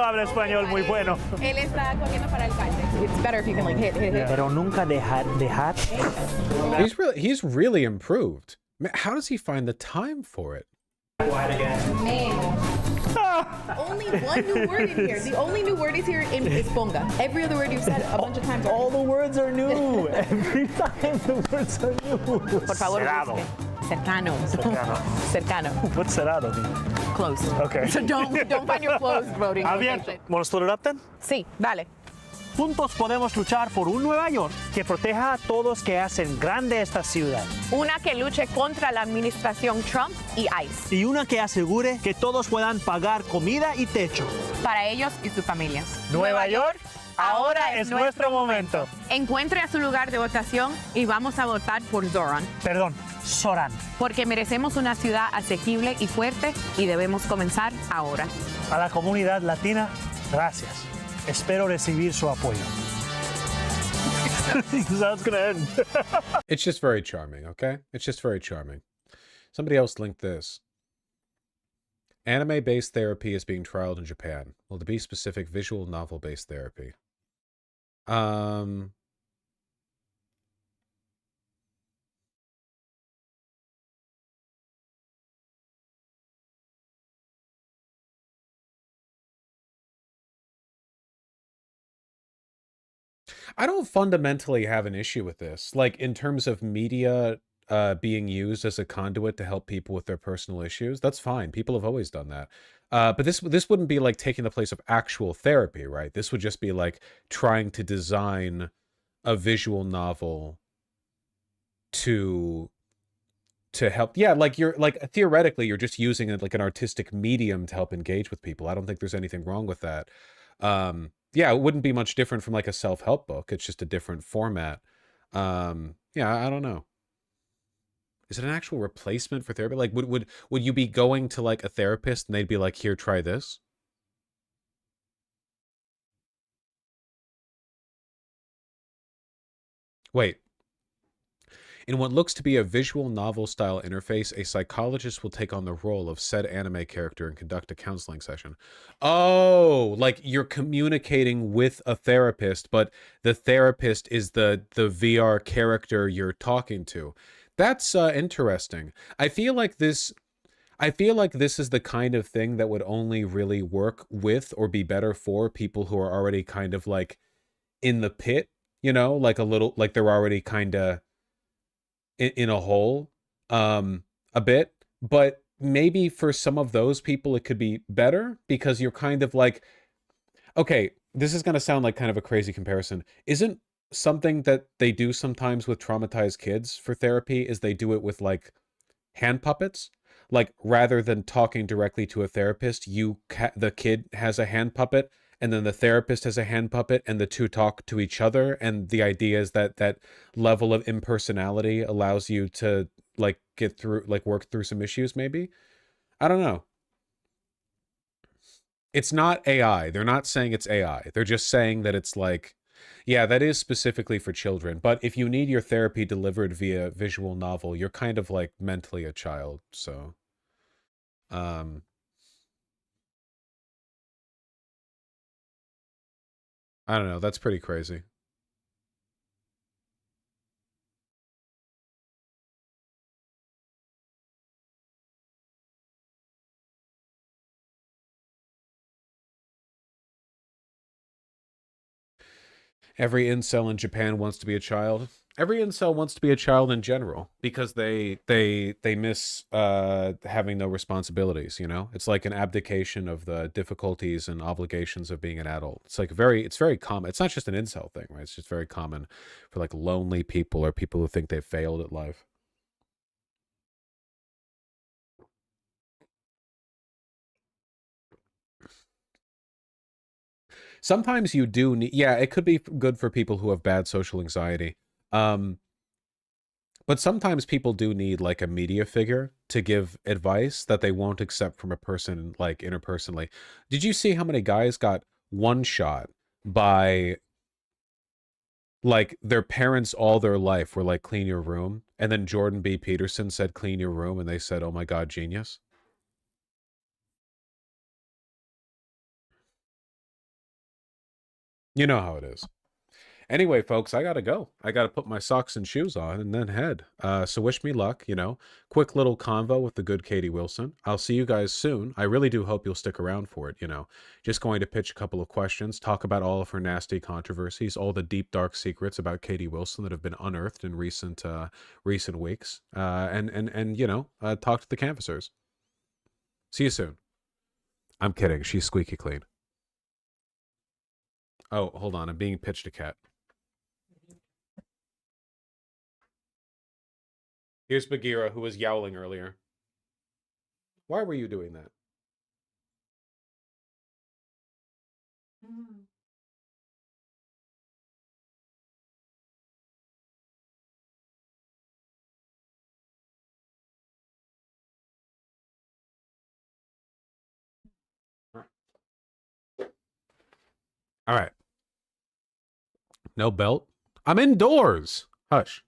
hablo español muy bueno. Él está corriendo para el alcalde. It's better if you can like hit. Pero nunca dejar. He's really improved. Man, how does he find the time for it? Only one new word in here. The only new word is here is ponga. Every other word you've said a bunch of times. All the words are new. Every time the words are new. Por favor, Cerrado. Cercano. Cercano. What's cerrado mean? Close. Okay. So don't find your closed voting Abierto. location. ¿Me lo adaptan? Sí, dale. Juntos podemos luchar por un Nueva York que proteja a todos que hacen grande esta ciudad. Una que luche contra la administración Trump y ICE. Y una que asegure que todos puedan pagar comida y techo. Para ellos y sus familias. Nueva York, ahora es nuestro momento. Encuentre a su lugar de votación y vamos a votar por Zoran. Perdón, Zoran. Porque merecemos una ciudad asequible y fuerte y debemos comenzar ahora. A la comunidad latina, gracias. Espero recibir su apoyo. That's gonna end. It's just very charming, okay? It's just very charming. Somebody else linked this. Anime-based therapy is being trialed in Japan. Well, to be specific, visual novel-based therapy. I don't fundamentally have an issue with this. Like, in terms of media being used as a conduit to help people with their personal issues, that's fine. People have always done that. But this wouldn't be like taking the place of actual therapy, right? This would just be like trying to design a visual novel to help. Yeah, like you're like theoretically you're just using it like an artistic medium to help engage with people. I don't think there's anything wrong with that. Yeah, it wouldn't be much different from like a self-help book. It's just a different format. Yeah, I don't know. Is it an actual replacement for therapy? Like, would you be going to like a therapist and they'd be like, "Here, try this"? Wait. In what looks to be a visual novel-style interface, a psychologist will take on the role of said anime character and conduct a counseling session. Oh, like you're communicating with a therapist, but the therapist is the VR character you're talking to. That's interesting. I feel like this is the kind of thing that would only really work with or be better for people who are already kind of like in the pit, you know, like a little, like they're already kind of in a hole a bit. But maybe for some of those people it could be better because you're kind of like, okay, this is going to sound like kind of a crazy comparison. Isn't something that they do sometimes with traumatized kids for therapy is they do it with like hand puppets? Like rather than talking directly to a therapist, the kid has a hand puppet and then the therapist has a hand puppet, and the two talk to each other, and the idea is that that level of impersonality allows you to like get through, like work through some issues maybe. I don't know. It's not AI. They're not saying it's AI. They're just saying that it's like, yeah, that is specifically for children. But if you need your therapy delivered via visual novel, you're kind of like mentally a child. So, um, I don't know. That's pretty crazy. Every incel in Japan wants to be a child. Every incel wants to be a child in general because they miss having no responsibilities, you know? It's like an abdication of the difficulties and obligations of being an adult. It's like it's very common. It's not just an incel thing, right? It's just very common for like lonely people or people who think they've failed at life. Sometimes you do need, yeah, it could be good for people who have bad social anxiety. Um, But sometimes people do need like a media figure to give advice that they won't accept from a person like interpersonally. Did you see how many guys got one shot by like their parents all their life were like clean your room, and then Jordan B. Peterson said clean your room and they said, "Oh my god, genius." You know how it is. Anyway, folks, I gotta go. I gotta put my socks and shoes on and then head. So wish me luck, you know. Quick little convo with the good Katie Wilson. I'll see you guys soon. I really do hope you'll stick around for it, you know. Just going to pitch a couple of questions, talk about all of her nasty controversies, all the deep, dark secrets about Katie Wilson that have been unearthed in recent weeks. And you know, talk to the canvassers. See you soon. I'm kidding. She's squeaky clean. Oh, hold on. I'm being pitched a cat. Here's Bagheera, who was yowling earlier. Why were you doing that? All right. No belt? I'm indoors. Hush.